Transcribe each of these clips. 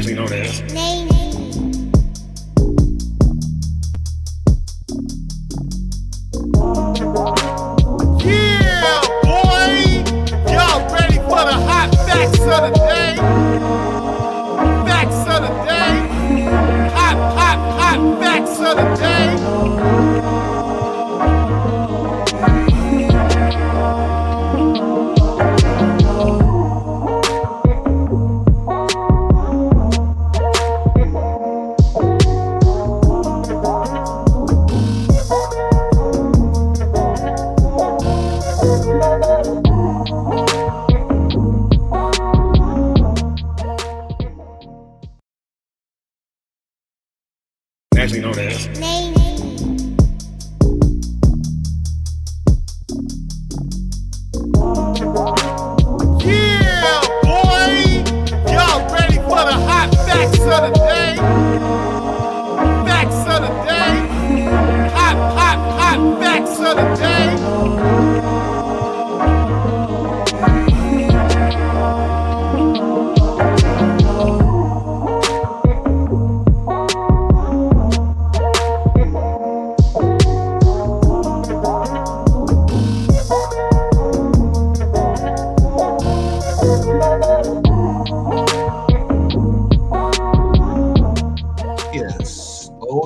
actually known as. Yeah, boy! Y'all ready for the hot facts of the day? Facts of the day. Hot facts of the day. Actually known as. Yeah, boy! Y'all ready for the hot facts of the day? Facts of the day. Hot facts of the day.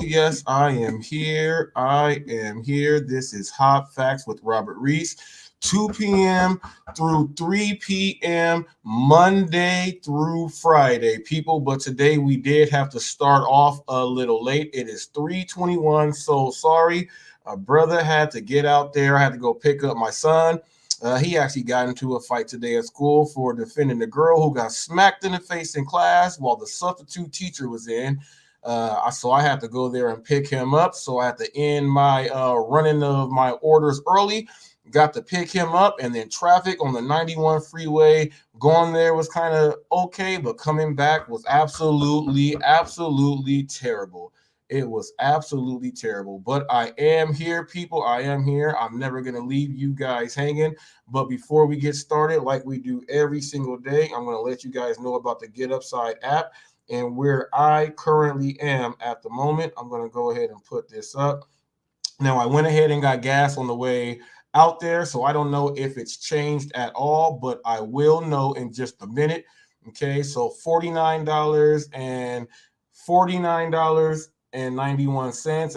Yes, I am here. I am here. This is Hot Facts with Robert Reese, 2 p.m. through 3 p.m. Monday through Friday, people. But today we did have to start off a little late. It is 3:21. So sorry. A brother had to get out there. I had to go pick up my son. He actually got into a fight today at school for defending the girl who got smacked in the face in class while the substitute teacher was in. So I had to go there and pick him up. So I had to end my running of my orders early. Got to pick him up, and then traffic on the 91 freeway going there was kind of okay, but coming back was absolutely terrible. It was absolutely terrible. But I am here, people. I am here. I'm never going to leave you guys hanging. But before we get started, like we do every single day, I'm going to let you guys know about the Get Upside app and where I currently am at the moment. I'm going to go ahead and put this up. Now, I went ahead and got gas on the way out there, so I don't know if it's changed at all, but I will know in just a minute. Okay, so $49.91, and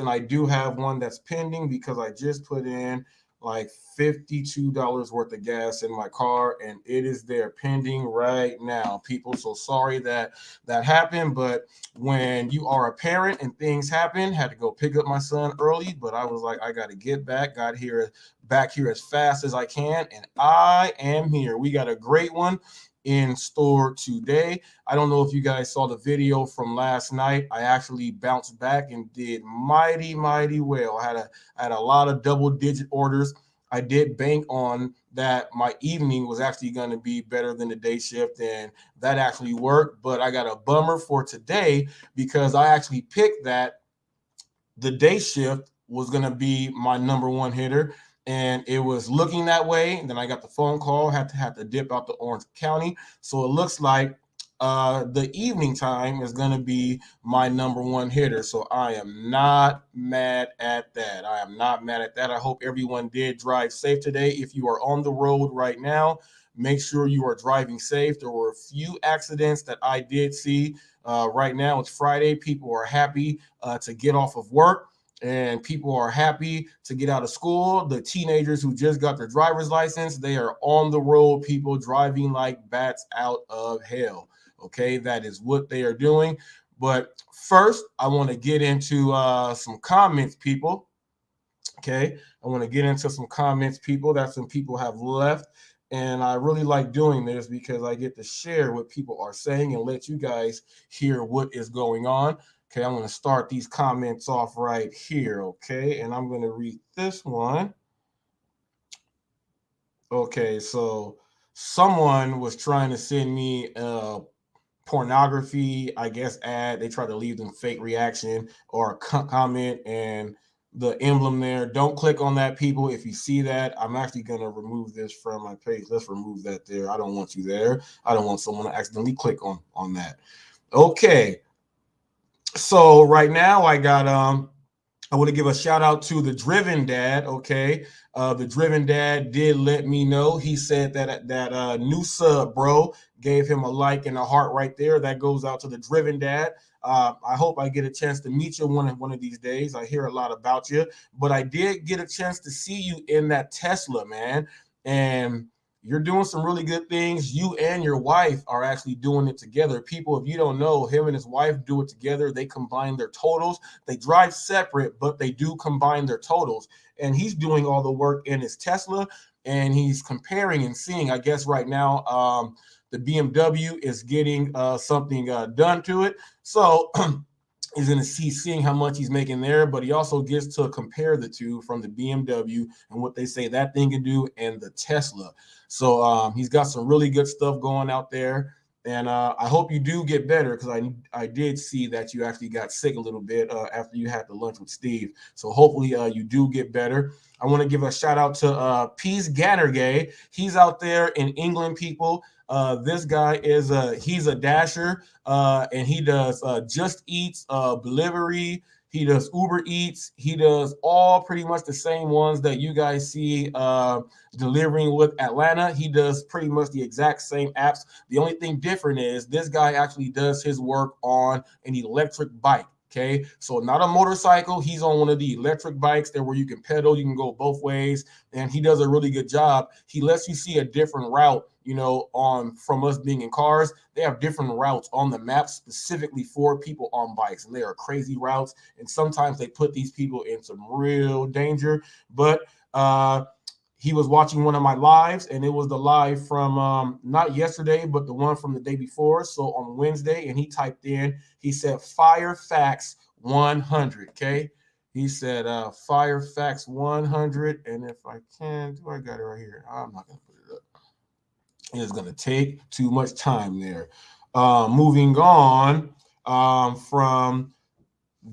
I do have one that's pending because I just put in like $52 worth of gas in my car, and it is there pending right now, people. So sorry that happened, but when you are a parent and things happen, had to go pick up my son early, but I was like, I got to get back, got here back here as fast as I can, and I am here. We got a great one in store today. I don't know if you guys saw the video from last night. I actually bounced back and did mighty well. I had a lot of double-digit orders. I did bank on that my evening was actually going to be better than the day shift, and that actually worked. But I got a bummer for today because I actually picked that the day shift was going to be my number one hitter, and it was looking that way. And then I got the phone call, had to dip out to Orange County. So it looks like the evening time is going to be my number one hitter. So I am not mad at that. I am not mad at that. I hope everyone did drive safe today. If you are on the road right now, make sure you are driving safe. There were a few accidents that I did see. Right now, it's Friday. People are happy to get off of work, and people are happy to get out of school. The teenagers who just got their driver's license, they are on the road, people driving like bats out of hell. Okay, that is what they are doing. But first, I want to get into some comments, people. Okay, I want to get into some comments, people, that some people have left. And I really like doing this because I get to share what people are saying and let you guys hear what is going on. Okay, I'm going to start these comments off right here, okay? And I'm going to read this one. Okay, so someone was trying to send me pornography, I guess, ad. They try to leave them fake reaction or a comment, and the emblem there. Don't click on that, people. If you see that, I'm actually going to remove this from my page. Let's remove that there. I don't want you there. I don't want someone to accidentally click on that. Okay. So right now I got I want to give a shout out to the Driven Dad. Okay, the Driven Dad did let me know. He said that new sub, bro, gave him a like and a heart right there. That goes out to the Driven Dad. I hope I get a chance to meet you one of these days. I hear a lot about you, but I did get a chance to see you in that Tesla, man, and you're doing some really good things. You and your wife are actually doing it together. People, if you don't know, him and his wife do it together. They combine their totals. They drive separate, but they do combine their totals. And he's doing all the work in his Tesla, and he's comparing and seeing. I guess right now, the BMW is getting something done to it. So he's going to see seeing how much he's making there, but he also gets to compare the two from the BMW and what they say that thing can do and the Tesla. So he's got some really good stuff going out there. And I hope you do get better, because I did see that you actually got sick a little bit after you had the lunch with Steve. So hopefully you do get better. I want to give a shout out to Peace Gannergay. He's out there in England, people. This guy is he's a dasher, and he does Just Eats delivery. He does Uber Eats. He does all pretty much the same ones that you guys see delivering with Atlanta. He does pretty much the exact same apps. The only thing different is this guy actually does his work on an electric bike. Okay, so not a motorcycle. He's on one of the electric bikes there where you can pedal, you can go both ways, and he does a really good job. He lets you see a different route, you know, on from us being in cars. They have different routes on the map specifically for people on bikes, and they are crazy routes. And sometimes they put these people in some real danger. But he was watching one of my lives, and it was the live from not yesterday, but the one from the day before. So on Wednesday, and he typed in, he said, Fire Facts 100. Okay. He said, Fire Facts 100. And if I can, do I got it right here? I'm not going to put it up. It's going to take too much time there. Moving on from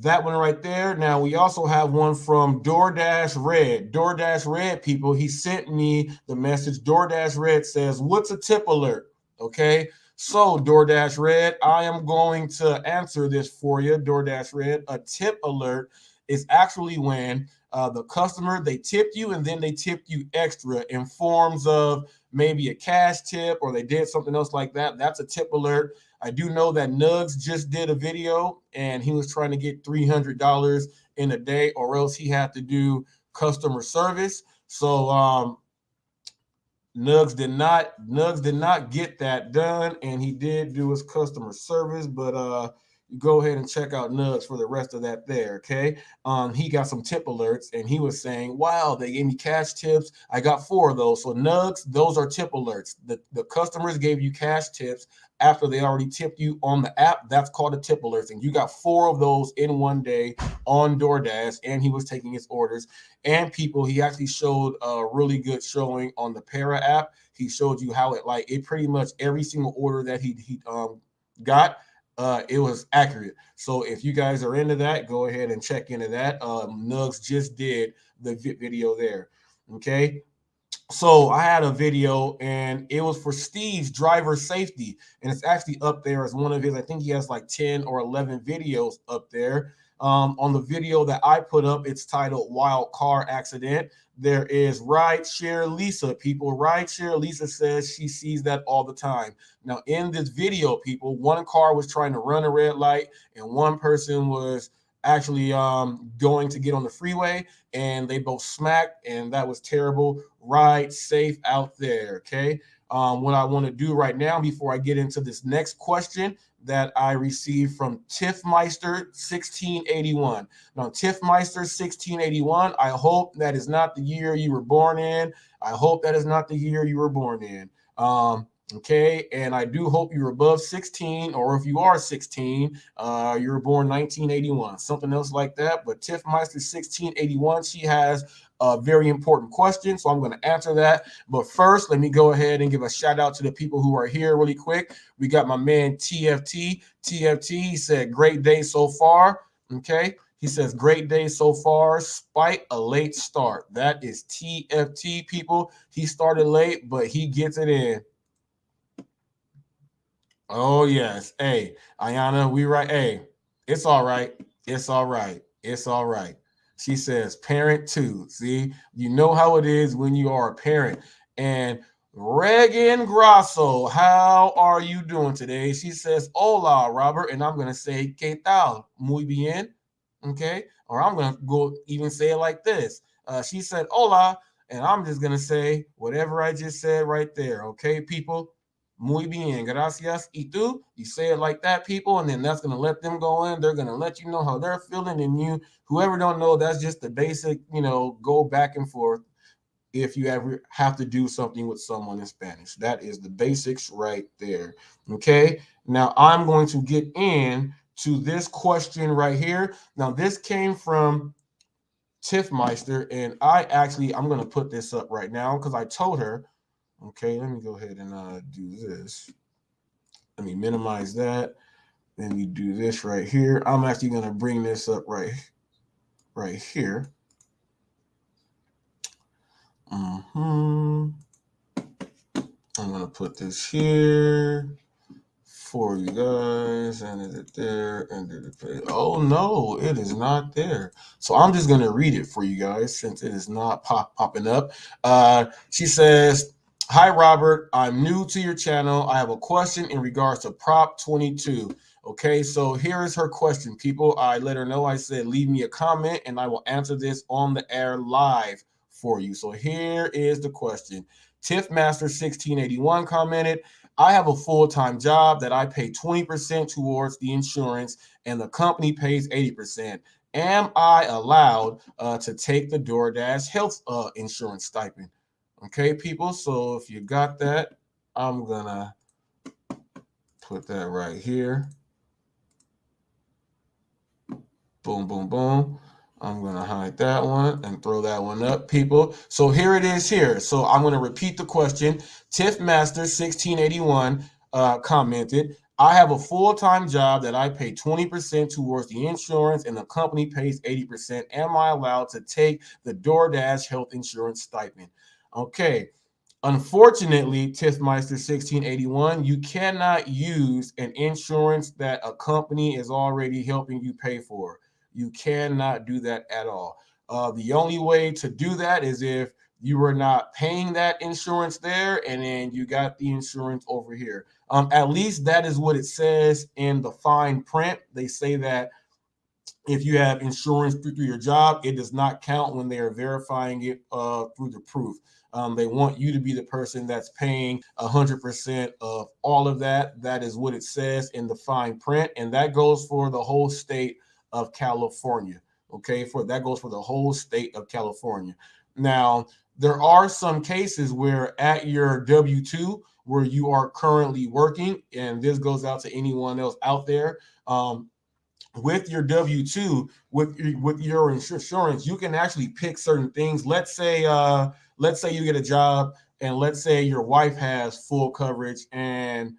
that one right there. Now we also have one from DoorDash Red. DoorDash Red, people, he sent me the message. DoorDash Red says, what's a tip alert? Okay. So DoorDash Red, I am going to answer this for you. DoorDash Red, a tip alert is actually when the customer, they tipped you and then they tipped you extra in forms of maybe a cash tip, or they did something else like that. That's a tip alert. I do know that Nugs just did a video and he was trying to get $300 in a day, or else he had to do customer service. So Nugs did not get that done, and he did do his customer service, but you go ahead and check out Nugs for the rest of that there, okay? He got some tip alerts, and he was saying, wow, they gave me cash tips. I got 4 of those. So Nugs, those are tip alerts. The customers gave you cash tips after they already tipped you on the app. That's called a tip alerts, and you got 4 of those in one day on DoorDash, and he was taking his orders. And people, he actually showed a really good showing on the Para app. He showed you how it pretty much every single order that he got, it was accurate. So if you guys are into that, go ahead and check into that. Nugs just did the video there. Okay. So I had a video, and it was for Steve's driver safety, and it's actually up there as one of his. I think he has like 10 or 11 videos up there. On the video that I put up, it's titled Wild Car Accident. There is Rideshare Lisa, people. Rideshare Lisa says she sees that all the time. Now, in this video, people, one car was trying to run a red light, and one person was actually going to get on the freeway, and they both smacked, and that was terrible. Ride safe out there, okay? What I want to do right now before I get into this next question that I received from Tiffmeister 1681. Now, Tiffmeister 1681, I hope that is not the year you were born in. I hope that is not the year you were born in. Okay, and I do hope you're above 16, or if you are 16, you were born 1981, something else like that. But Tiffmeister 1681, she has a very important question, so I'm going to answer that. But first, let me go ahead and give a shout out to the people who are here really quick. We got my man TFT. TFT, he said, great day so far. Okay. He says, great day so far, spite a late start. That is TFT, people. He started late, but he gets it in. Oh yes. Hey, Ayana, we right. Hey, it's all right. It's all right. It's all right. She says parent too. See, you know how it is when you are a parent. And Regan Grasso, how are you doing today? She says, hola, Robert. And I'm gonna say, ¿qué tal? Muy bien. Okay. Or I'm gonna go even say it like this. She said, hola, and I'm just gonna say whatever I just said right there. Okay, people. Muy bien, gracias. Y tú, you say it like that, people, and then that's gonna let them go in. They're gonna let you know how they're feeling, and you, whoever don't know, that's just the basic, go back and forth. If you ever have to do something with someone in Spanish, that is the basics right there. Okay. Now I'm going to get in to this question right here. Now this came from Tiffmeister, and I'm gonna put this up right now because I told her. Okay, let me go ahead and do this. Let me minimize that. Then we do this right here. I'm actually going to bring this up right here. I'm going to put this here for you guys. And is it there? And did it? Oh no, it is not there. So I'm just going to read it for you guys since it is not popping up. She says, hi, Robert. I'm new to your channel. I have a question in regards to Prop 22. Okay, so here is her question, people. I let her know. I said, leave me a comment and I will answer this on the air live for you. So here is the question. Tiffmaster1681 commented, I have a full-time job that I pay 20% towards the insurance and the company pays 80%. Am I allowed to take the DoorDash health insurance stipend? Okay, people. So if you got that, I'm going to put that right here. Boom, boom, boom. I'm going to hide that one and throw that one up, people. So here it is here. So I'm going to repeat the question. Tiffmaster1681 commented, I have a full-time job that I pay 20% towards the insurance and the company pays 80%. Am I allowed to take the DoorDash health insurance stipend? Okay. Unfortunately, Tiffmeister1681, you cannot use an insurance that a company is already helping you pay for. You cannot do that at all. The only way to do that is if you were not paying that insurance there and then you got the insurance over here. At least that is what it says in the fine print. They say that if you have insurance through your job, it does not count when they are verifying it through the proof. They want you to be the person that's paying 100% of all of that. That is what it says in the fine print, and that goes for the whole state of California. Okay, that goes for the whole state of California. Now, there are some cases where at your W-2, where you are currently working, and this goes out to anyone else out there. With your W-2, with your insurance, you can actually pick certain things. Let's say you get a job, and let's say your wife has full coverage, and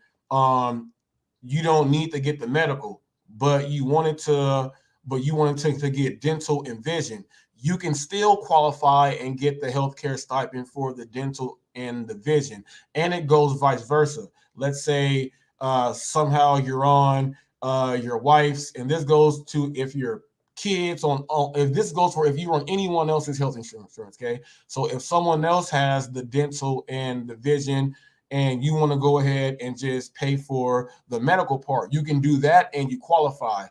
you don't need to get the medical, but you wanted to get dental and vision. You can still qualify and get the healthcare stipend for the dental and the vision, and it goes vice versa. Let's say somehow you're on your wife's, and this goes to if your kids if this goes for if you're on anyone else's health insurance. Okay, so if someone else has the dental and the vision and you want to go ahead and just pay for the medical part, you can do that and you qualify.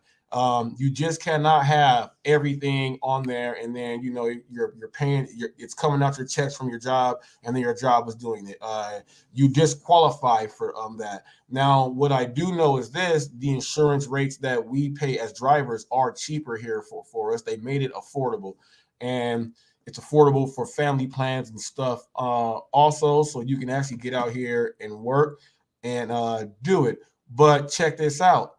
You just cannot have everything on there and then you're paying, it's coming out your checks from your job and then your job is doing it. You disqualify for that. Now, what I do know is this: the insurance rates that we pay as drivers are cheaper here for us. They made it affordable, and it's affordable for family plans and stuff also, so you can actually get out here and work and do it. But check this out.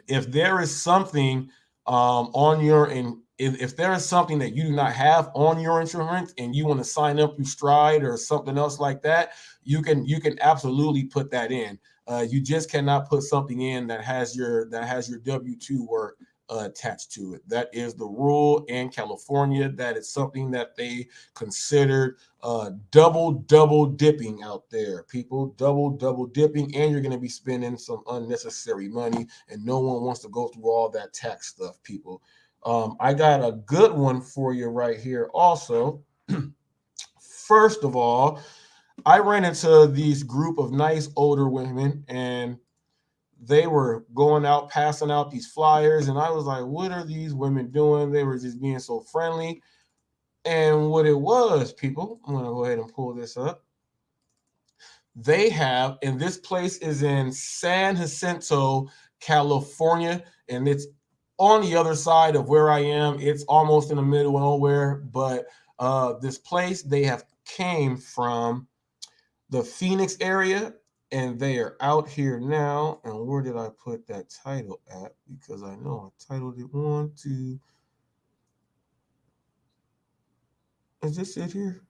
If there is something on your if there is something that you do not have on your insurance and you want to sign up through Stride or something else like that, you can absolutely put that in. You just cannot put something in that has your W-2 work attached to it. That is the rule in California. That is something that they considered double dipping out there, people. Double dipping, and you're going to be spending some unnecessary money, and no one wants to go through all that tax stuff, people. I got a good one for you right here also. First of all, I ran into these group of nice older women, and they were going out, passing out these flyers, and I was like, what are these women doing? They were just being so friendly. And what it was, people, I'm going to go ahead and pull this up. They have, and this place is in San Jacinto, California, and it's on the other side of where I am. It's almost in the middle of nowhere, but this place, they have came from the Phoenix area, and they are out here now. And where did I put that title at? Because I know I titled it 1, 2. Is this it here?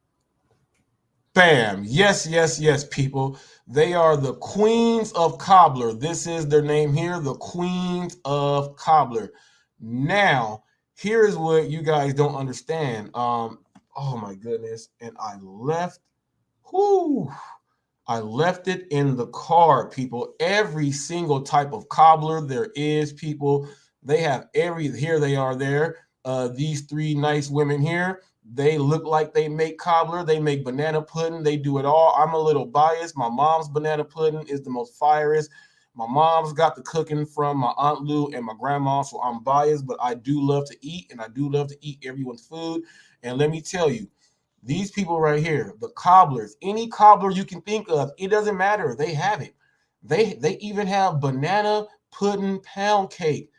Bam. Yes, people. They are the Queens of Cobbler. This is their name here, the Queens of Cobbler. Now, here's what you guys don't understand. Oh my goodness. And I left it in the car, people. Every single type of cobbler there is, people. They have here they are there. These 3 nice women here, they look like they make cobbler. They make banana pudding. They do it all. I'm a little biased. My mom's banana pudding is the most firest. My mom's got the cooking from my Aunt Lou and my grandma, so I'm biased, but I do love to eat, and I do love to eat everyone's food. And let me tell you, these people right here, the cobblers, any cobbler you can think of, it doesn't matter. They have it. They even have banana pudding pound cake.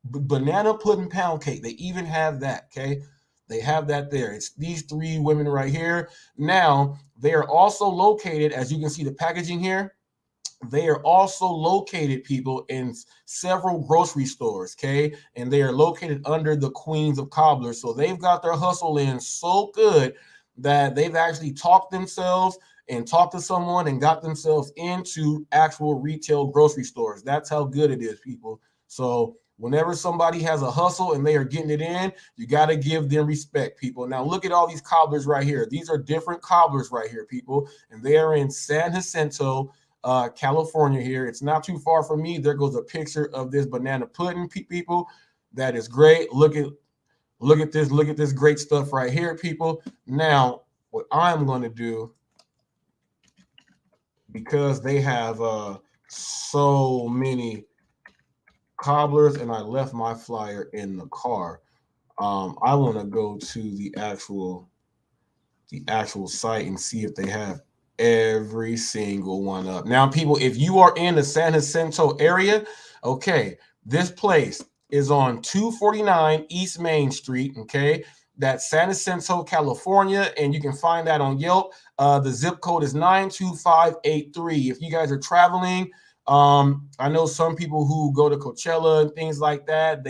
Banana pudding pound cake. They even have that, okay? They have that there. It's these 3 women right here. Now, they are also located, as you can see the packaging here, they are also located, people, in several grocery stores, okay? And they are located under the Queens of Cobbler. So they've got their hustle in so good that they've actually talked themselves and talked to someone and got themselves into actual retail grocery stores. That's how good it is, people. So whenever somebody has a hustle and they are getting it in, you got to give them respect, people. Now, look at all these cobblers right here. These are different cobblers right here, people. And they are in San Jacinto, California here. It's not too far from me. There goes a picture of this banana pudding, people. That is great. Look at this. Look at this great stuff right here, people. Now, what I'm going to do, because they have so many cobblers and I left my flyer in the car, I want to go to the actual site and see if they have every single one up. Now, people, if you are in the San Jacinto area, okay, this place is on 249 East Main Street, okay? That's San Jacinto, California, and you can find that on Yelp. The zip code is 92583. If you guys are traveling, I know some people who go to Coachella and things like that,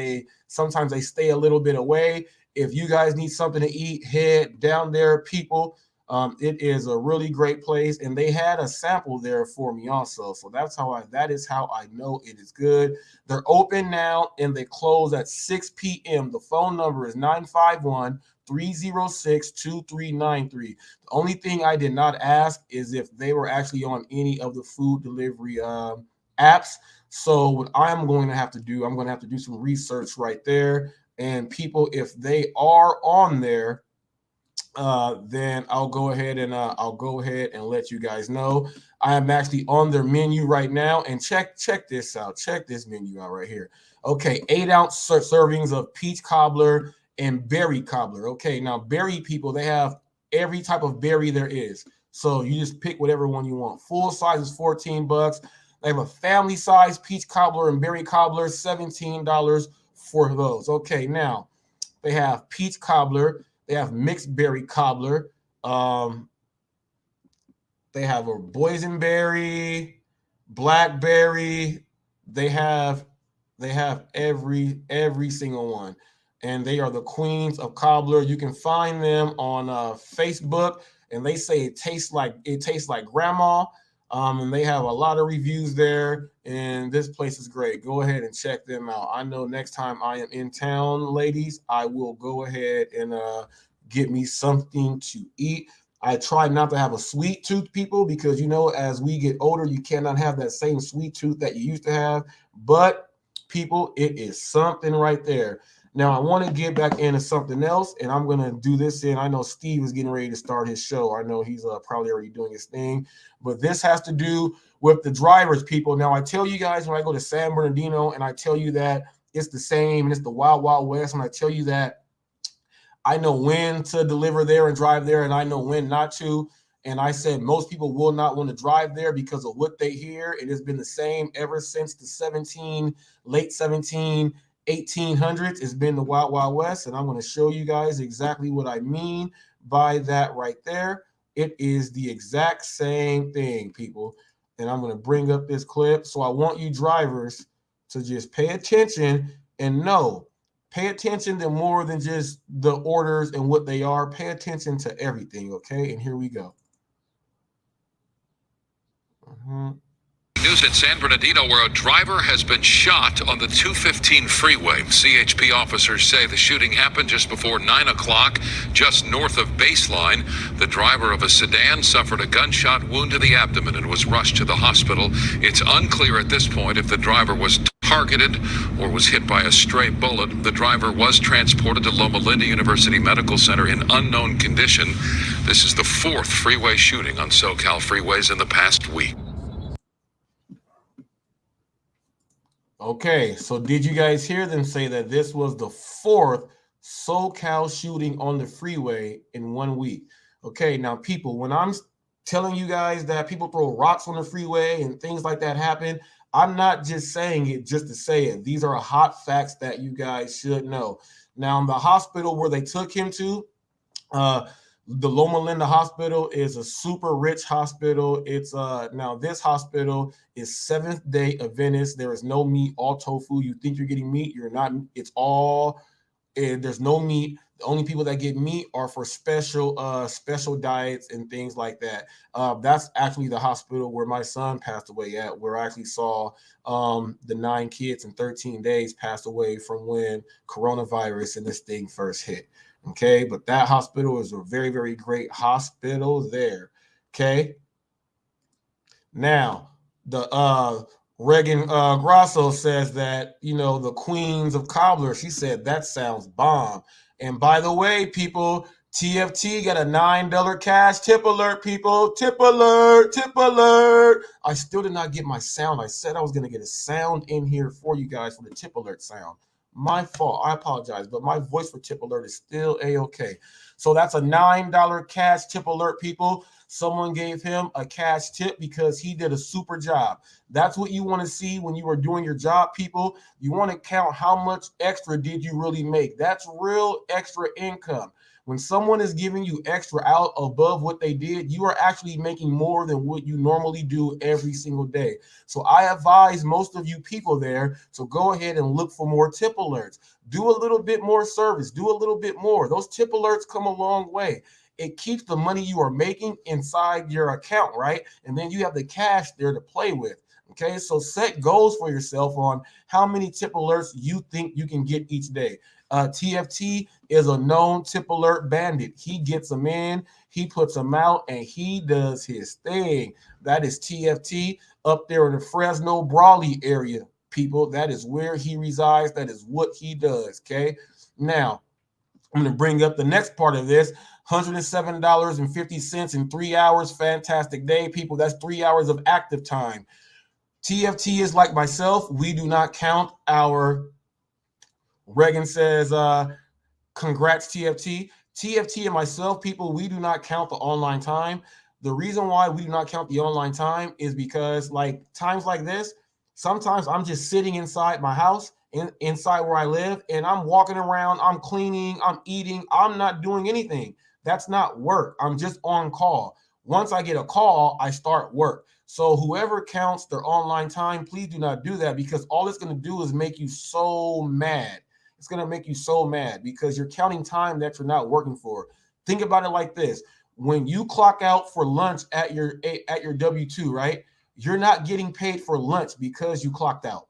sometimes they stay a little bit away. If you guys need something to eat, head down there, people. It is a really great place, and they had a sample there for me also. So that is how I know it is good. They're open now, and they close at 6 p.m. The phone number is 951-306-2393. The only thing I did not ask is if they were actually on any of the food delivery apps. So what I'm going to have to do, I'm going to have to do some research right there. And people, if they are on there, then I'll go ahead and let you guys know. I am actually on their menu right now, and check this out. Check this menu out right here. Okay, 8-ounce servings of peach cobbler and berry cobbler. Okay, now berry, people, they have every type of berry there is. So you just pick whatever one you want. Full size is $14. They have a family size peach cobbler and berry cobbler, $17 for those. Okay, now they have peach cobbler. They have mixed berry cobbler. They have a boysenberry, blackberry. They have every single one, and they are the Queens of Cobbler. You can find them on Facebook, and they say it tastes like grandma. And they have a lot of reviews there, and this place is great. Go ahead and check them out. I know next time I am in town, ladies, I will go ahead and get me something to eat. I try not to have a sweet tooth, people, because as we get older, you cannot have that same sweet tooth that you used to have. But people, it is something right there. Now I want to get back into something else, and I'm gonna do this in. I know Steve is getting ready to start his show. I know he's probably already doing his thing, but this has to do with the drivers, people. Now I tell you guys, when I go to San Bernardino and I tell you that it's the same and it's the Wild Wild West, and I tell you that I know when to deliver there and drive there, and I know when not to. And I said most people will not want to drive there because of what they hear. It has been the same ever since the late 1800s. It's been the Wild Wild West, and I'm going to show you guys exactly what I mean by that right there. It is the exact same thing, people. And I'm going to bring up this clip. So I want you drivers to just pay attention and know. Pay attention to more than just the orders and what they are. Pay attention to everything, okay? And here we go. News in San Bernardino, where a driver has been shot on the 215 freeway. CHP officers say the shooting happened just before 9 o'clock, just north of Baseline. The driver of a sedan suffered a gunshot wound to the abdomen and was rushed to the hospital. It's unclear at this point if the driver was targeted or was hit by a stray bullet. The driver was transported to Loma Linda University Medical Center in unknown condition. This is the fourth freeway shooting on SoCal freeways in the past week. Okay, so did you guys hear them say that this was the fourth SoCal shooting on the freeway in 1 week? Okay, now people, when I'm telling you guys that people throw rocks on the freeway and things like that happen, I'm not just saying it just to say it. These are hot facts that you guys should know. Now, the hospital where they took him to, the Loma Linda Hospital is a super rich hospital. It's now this hospital is Seventh Day Adventist. There is no meat, all tofu. You think you're getting meat, you're not. It's all there's no meat. The only people that get meat are for special diets and things like that. That's actually the hospital where my son passed away at, where I actually saw the 9 kids in 13 days pass away from when coronavirus and this thing first hit. Okay, but that hospital is a very, very great hospital there. Okay. Now, the Reagan Grasso says that, the queens of Cobbler, she said that sounds bomb. And by the way, people, TFT got a $9 cash tip alert, people. Tip alert, tip alert. I still did not get my sound. I said I was going to get a sound in here for you guys for the tip alert sound. My fault. I apologize, but my voice for tip alert is still a-okay. So that's a $9 cash tip alert, people. Someone gave him a cash tip because he did a super job. That's what you want to see when you are doing your job, people. You want to count how much extra did you really make. That's real extra income. When someone is giving you extra out above what they did, you are actually making more than what you normally do every single day. So I advise most of you people there to go ahead and look for more tip alerts. Do a little bit more service. Do a little bit more. Those tip alerts come a long way. It keeps the money you are making inside your account, right? And then you have the cash there to play with. Okay, so set goals for yourself on how many tip alerts you think you can get each day. TFT is a known tip alert bandit. He gets them in, he puts them out, and he does his thing. That is TFT up there in the Fresno Brawley area, people. That is where he resides. That is what he does, okay? Now, I'm going to bring up the next part of this. $107.50 in 3 hours. Fantastic day, people. That's 3 hours of active time. TFT is like myself. We do not count our, Reagan says, congrats, TFT. TFT and myself, people, we do not count the online time. The reason why we do not count the online time is because, like, times like this, sometimes I'm just sitting inside my house, inside where I live, and I'm walking around, I'm cleaning, I'm eating, I'm not doing anything. That's not work. I'm just on call. Once I get a call, I start work. So whoever counts their online time, please do not do that, because all it's going to do is make you so mad. It's going to make you so mad because you're counting time that you're not working for. Think about it like this. when you clock out for lunch at your W-2, right? You're not getting paid for lunch because you clocked out.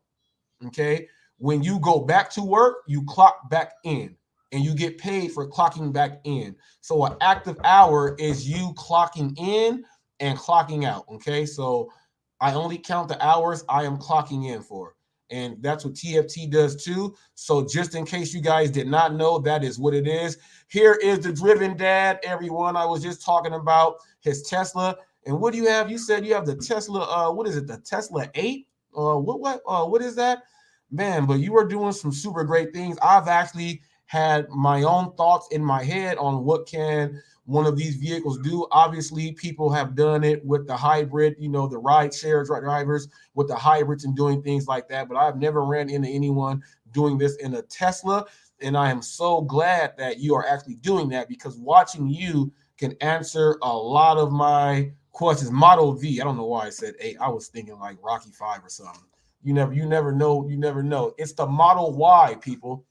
Okay. When you go back to work, you clock back in and you get paid for clocking back in. So an active hour is you clocking in and clocking out. Okay. So I only count the hours I am clocking in for. And that's what TFT does too. So just in case you guys did not know, that is what it is. Here is the Driven Dad, everyone. I was just talking about his Tesla. And what do you have? You said you have the Tesla, what is it? The Tesla 8? What is that? Man, but you are doing some super great things. I've actually had my own thoughts in my head on what can one of these vehicles do. Obviously, people have done it with the hybrid, the ride share drivers with the hybrids and doing things like that. But I've never ran into anyone doing this in a Tesla. And I am so glad that you are actually doing that, because watching you can answer a lot of my questions. Model V, I don't know why I said 8. I was thinking like Rocky 5 or something. You never know. It's the Model Y, people.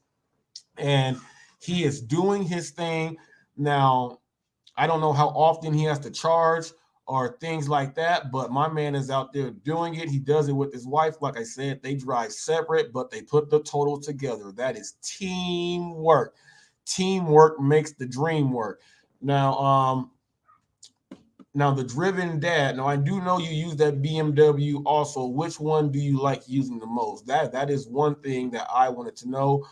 And he is doing his thing. Now, I don't know how often he has to charge or things like that, but my man is out there doing it. He does it with his wife. Like I said, they drive separate, but they put the total together. That is teamwork. Teamwork makes the dream work. Now, the Driven Dad. Now, I do know you use that BMW also. Which one do you like using the most? That is one thing that I wanted to know.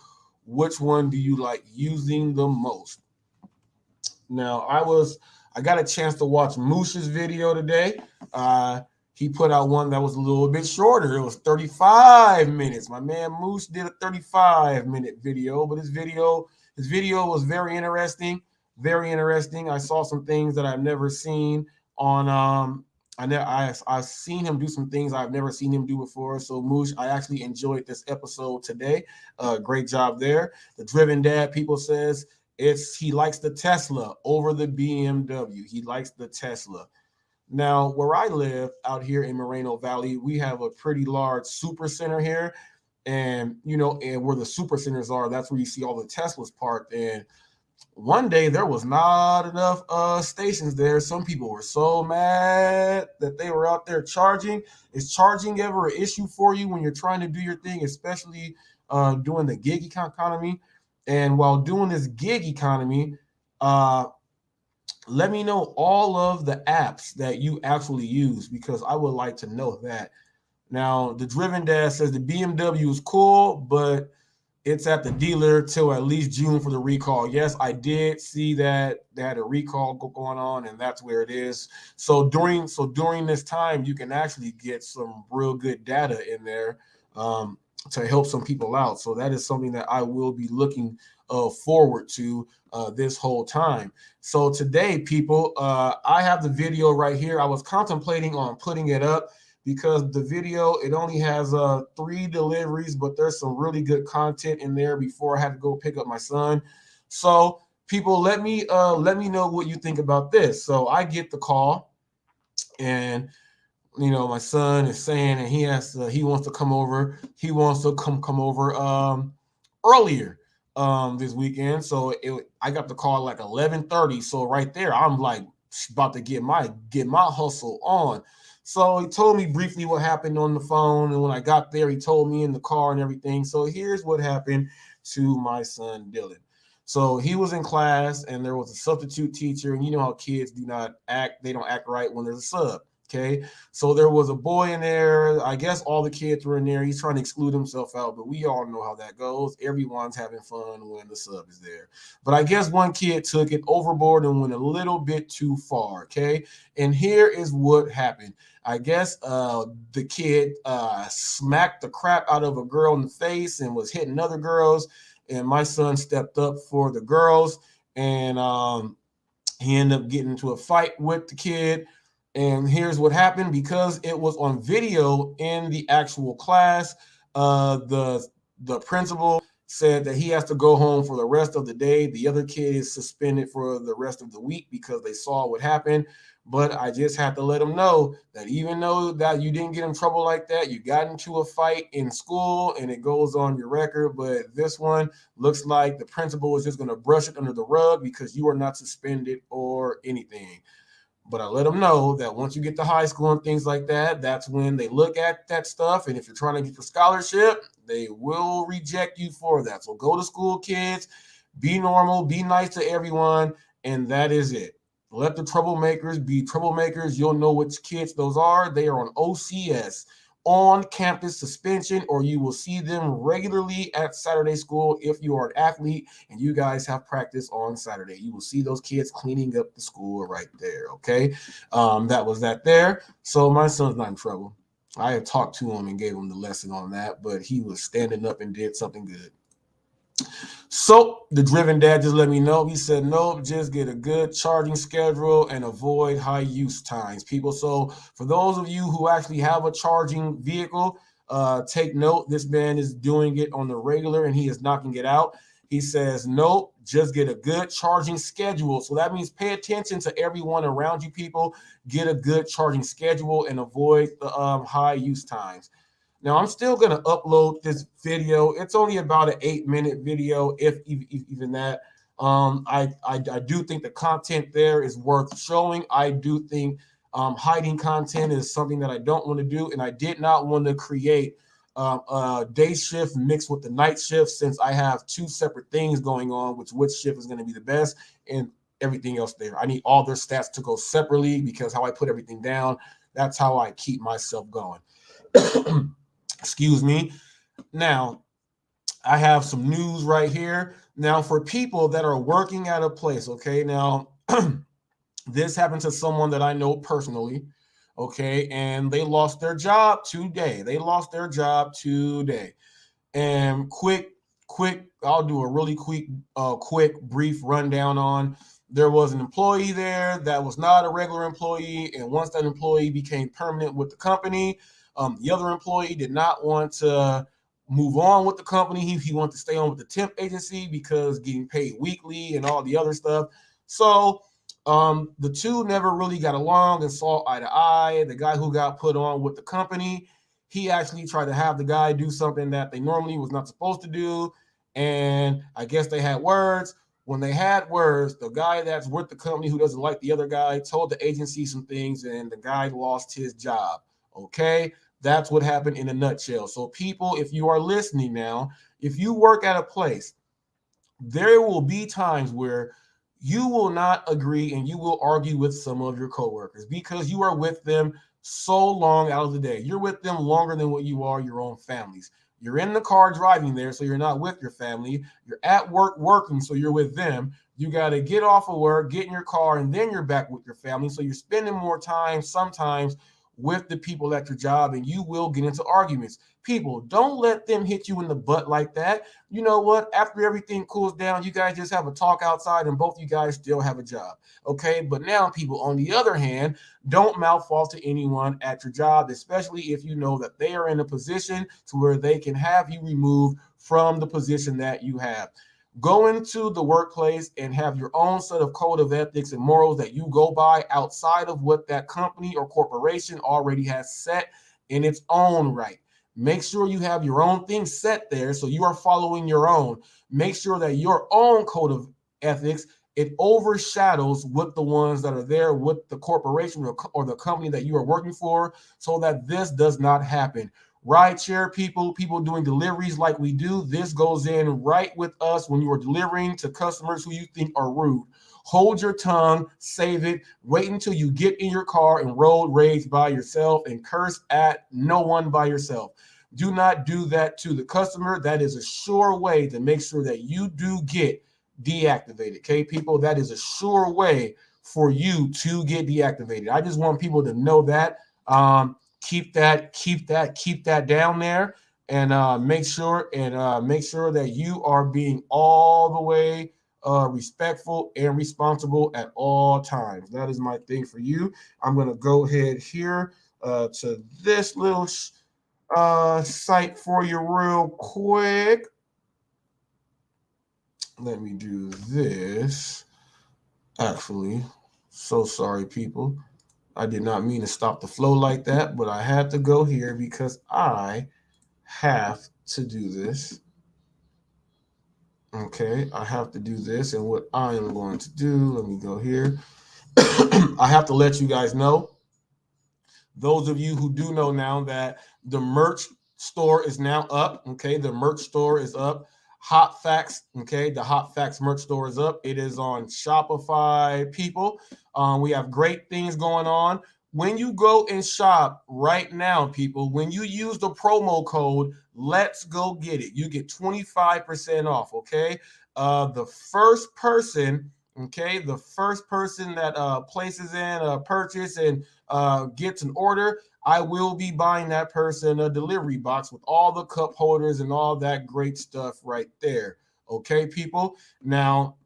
Which one do you like using the most? Now, I got a chance to watch Moosh's video today. He put out one that was a little bit shorter. It was 35 minutes. My man Moosh did a 35-minute video, but his video was very interesting. Very interesting. I saw some things that I've never seen on I've seen him do some things I've never seen him do before. So Moosh, I actually enjoyed this episode today. Great job there. The Driven Dad people says he likes the Tesla over the BMW. He likes the Tesla. Now, where I live out here in Moreno Valley, we have a pretty large super center here. And where the super centers are, that's where you see all the Teslas parked. And one day there was not enough stations there. Some people were so mad that they were out there charging. Is charging ever an issue for you when you're trying to do your thing, especially doing the gig economy? And while doing this gig economy, let me know all of the apps that you actually use, because I would like to know that. Now, the Driven Dad says the BMW is cool, but it's at the dealer till at least June for the recall. Yes, I did see that they had a recall going on, and that's where it is. So during this time, you can actually get some real good data in there to help some people out. So that is something that I will be looking forward to this whole time. So today, people, I have the video right here. I was contemplating on putting it up, because the video, it only has 3 deliveries, but there's some really good content in there before I had to go pick up my son. So people, let me know what you think about this. So I get the call, and my son is saying, and he wants to come over. He wants to come over earlier this weekend. So I got the call like 11:30. So right there, I'm like about to get my hustle on. So he told me briefly what happened on the phone, and when I got there, he told me in the car and everything. So here's what happened to my son Dylan. So he was in class, and there was a substitute teacher, and you know how kids don't act right when there's a sub. Okay, so there was a boy in there. I guess all the kids were in there. He's trying to exclude himself out, but we all know how that goes. Everyone's having fun when the sub is there. But I guess one kid took it overboard and went a little bit too far. Okay, and here is what happened. I guess the kid smacked the crap out of a girl in the face and was hitting other girls. And my son stepped up for the girls, and he ended up getting into a fight with the kid. And here's what happened. Because it was on video in the actual class, the principal said that he has to go home for the rest of the day. The other kid is suspended for the rest of the week because they saw what happened. But I just have to let them know that even though that you didn't get in trouble like that, you got into a fight in school and it goes on your record. But this one looks like the principal is just going to brush it under the rug because you are not suspended or anything. But I let them know that once you get to high school and things like that, that's when they look at that stuff. And if you're trying to get your scholarship, they will reject you for that. So go to school, kids, be normal, be nice to everyone, and that is it. Let the troublemakers be troublemakers. You'll know which kids those are. They are on OCS, on campus suspension, or you will see them regularly at Saturday school if you are an athlete and you guys have practice on Saturday. You will see those kids cleaning up the school right there, okay? That was that there. So my son's not in trouble. I had talked to him and gave him the lesson on that, but he was standing up and did something good. So the driven dad just let me know. He said, nope, just get a good charging schedule and avoid high use times, people. So for those of you who actually have a charging vehicle, take note. This man is doing it on the regular and he is knocking it out. He says, nope, just get a good charging schedule. So that means pay attention to everyone around you, people. Get a good charging schedule and avoid the high use times. Now, I'm still going to upload this video. It's only about an 8-minute video, if even that. I do think the content there is worth showing. I do think hiding content is something that I don't want to do, and I did not want to create a day shift mixed with the night shift since I have two separate things going on, which shift is going to be the best, and everything else there. I need all their stats to go separately because how I put everything down, that's how I keep myself going. Excuse me. Now, I have some news right here. Now, for people that are working at a place, okay, now, this happened to someone that I know personally, okay, and they lost their job today. And quick, I'll do a really quick, brief rundown on. There was an employee there that was not a regular employee, and once that employee became permanent with the company, the other employee did not want to move on with the company. He wanted to stay on with the temp agency because getting paid weekly and all the other stuff. So the two never really got along and saw eye to eye. The guy who got put on with the company, he actually tried to have the guy do something that they normally was not supposed to do. And I guess they had words. When they had words, the guy that's with the company who doesn't like the other guy told the agency some things, and the guy lost his job. Okay, that's what happened in a nutshell. So people, if you are listening now, if you work at a place, there will be times where you will not agree and you will argue with some of your coworkers because you are with them so long out of the day. You're with them longer than what you are your own families. You're in the car driving there, so you're not with your family. You're at work working, so you're with them. You got to get off of work, get in your car, and then you're back with your family. So you're spending more time sometimes with the people at your job, and you will get into arguments. People, don't let them hit you in the butt like that. You know what? After everything cools down, you guys just have a talk outside and both you guys still have a job. Okay. But now, people, on the other hand, don't mouth off to anyone at your job, especially if you know that they are in a position to where they can have you removed from the position that you have. Go into the workplace and have your own set of code of ethics and morals that you go by outside of what that company or corporation already has set in its own right. Make sure you have your own thing set there so you are following your own. Make sure that your own code of ethics, it overshadows what the ones that are there with the corporation or the company that you are working for so that this does not happen. Rideshare people doing deliveries like we do, this goes in right with us when you are delivering to customers who you think are rude. Hold your tongue, save it, wait until you get in your car and road rage by yourself and curse at no one by yourself. Do not do that to the customer. That is a sure way to make sure that you do get deactivated. Okay, people, that is a sure way for you to get deactivated. I just want people to know that. Keep that down there, and make sure that you are being all the way respectful and responsible at all times. That is my thing for you. I'm going to go ahead here to this little site for you real quick. Let me do this. Actually, so sorry, people. I did not mean to stop the flow like that, but I had to go here because I have to do this. Okay, I have to do this, and what I am going to do, let me go here. I have to let you guys know, those of you who do know now, that the merch store is now up. Okay, the merch store is up. Hot Facts, okay, the Hot Facts merch store is up. It is on Shopify, people. We have great things going on. When you go and shop right now, people, when you use the promo code, let's go get it, you get 25% off, okay? The first person, okay, the first person that places in a purchase and gets an order, I will be buying that person a delivery box with all the cup holders and all that great stuff right there. Okay, people? Now,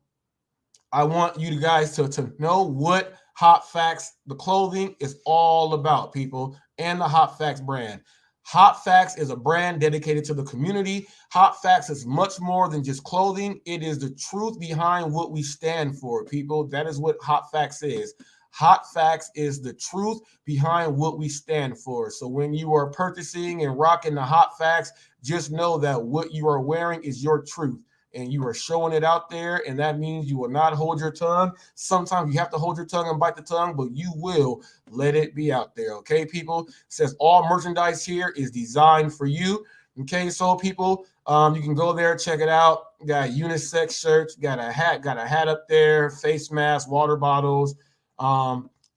I want you guys to know what Hot Facts, the clothing, is all about, people, and the Hot Facts brand. Hot Facts is a brand dedicated to the community. Hot Facts is much more than just clothing. It is the truth behind what we stand for, people. That is what Hot Facts is. Hot Facts is the truth behind what we stand for. So when you are purchasing and rocking the Hot Facts, just know that what you are wearing is your truth, and you are showing it out there, and that means you will not hold your tongue. Sometimes you have to hold your tongue and bite the tongue, but you will let it be out there. Okay, people? It says all merchandise here is designed for you. Okay, so people, you can go there, check it out. Got unisex shirts, got a hat up there, face mask, water bottles.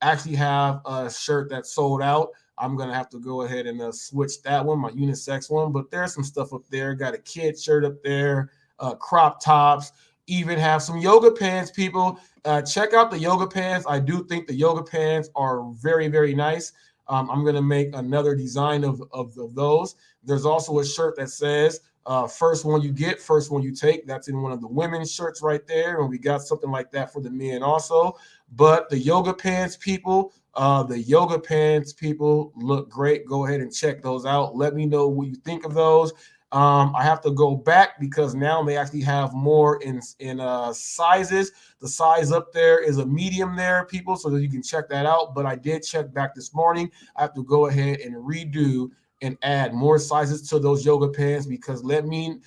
Actually have a shirt that's sold out. I'm gonna have to go ahead and switch that one, my unisex one. But there's some stuff up there. Got a kid shirt up there, crop tops, even have some yoga pants, people. Check out the yoga pants. I do think the yoga pants are very, very nice. I'm gonna make another design of those. There's also a shirt that says first one you get, first one you take. That's in one of the women's shirts right there. And we got something like that for the men also. But the yoga pants, people, look great. Go ahead and check those out. Let me know what you think of those. I have to go back because now they actually have more in sizes. The size up there is a medium there, people, so that you can check that out. But I did check back this morning. I have to go ahead and redo and add more sizes to those yoga pants, because let me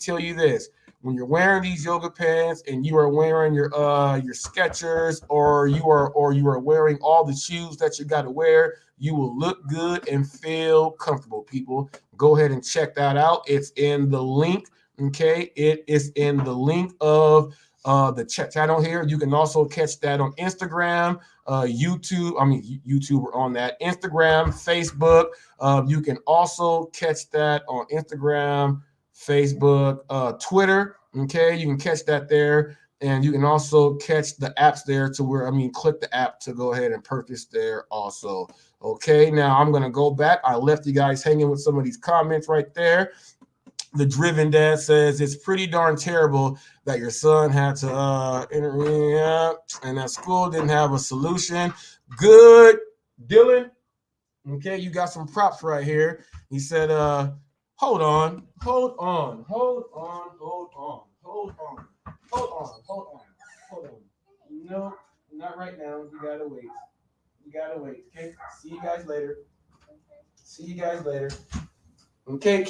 tell you this: when you're wearing these yoga pants and you are wearing your Skechers, or you are wearing all the shoes that you got to wear, you will look good and feel comfortable, people. Go ahead and check that out. It's in the link. Okay, it is in the link of the channel here. You can also catch that on Instagram, YouTube. I mean, YouTube, we're on that. Instagram, Facebook. You can also catch that on Instagram, Facebook, Twitter. Okay, you can catch that there. And you can also catch the apps there to where, click the app to go ahead and purchase there also. Okay, now I'm going to go back. I left you guys hanging with some of these comments right there. The Driven Dad says, it's pretty darn terrible that your son had to enter and that school didn't have a solution. Good, Dylan. Okay, you got some props right here. He said, hold on. No, not right now. You gotta wait. Okay, see you guys later. Okay,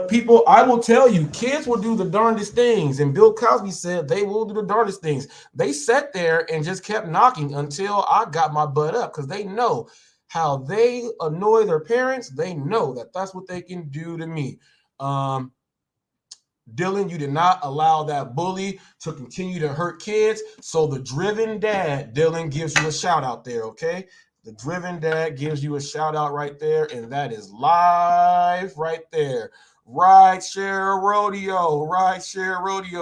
people, I will tell you, kids will do the darndest things. And Bill Cosby said they will do the darndest things. They sat there and just kept knocking until I got my butt up, because they know how they annoy their parents. They know that that's what they can do to me. Dylan, you did not allow that bully to continue to hurt kids. So the Driven Dad, Dylan, gives you a shout out there, okay? The Driven Dad gives you a shout out right there, and that is live right there. Rideshare Rodeo.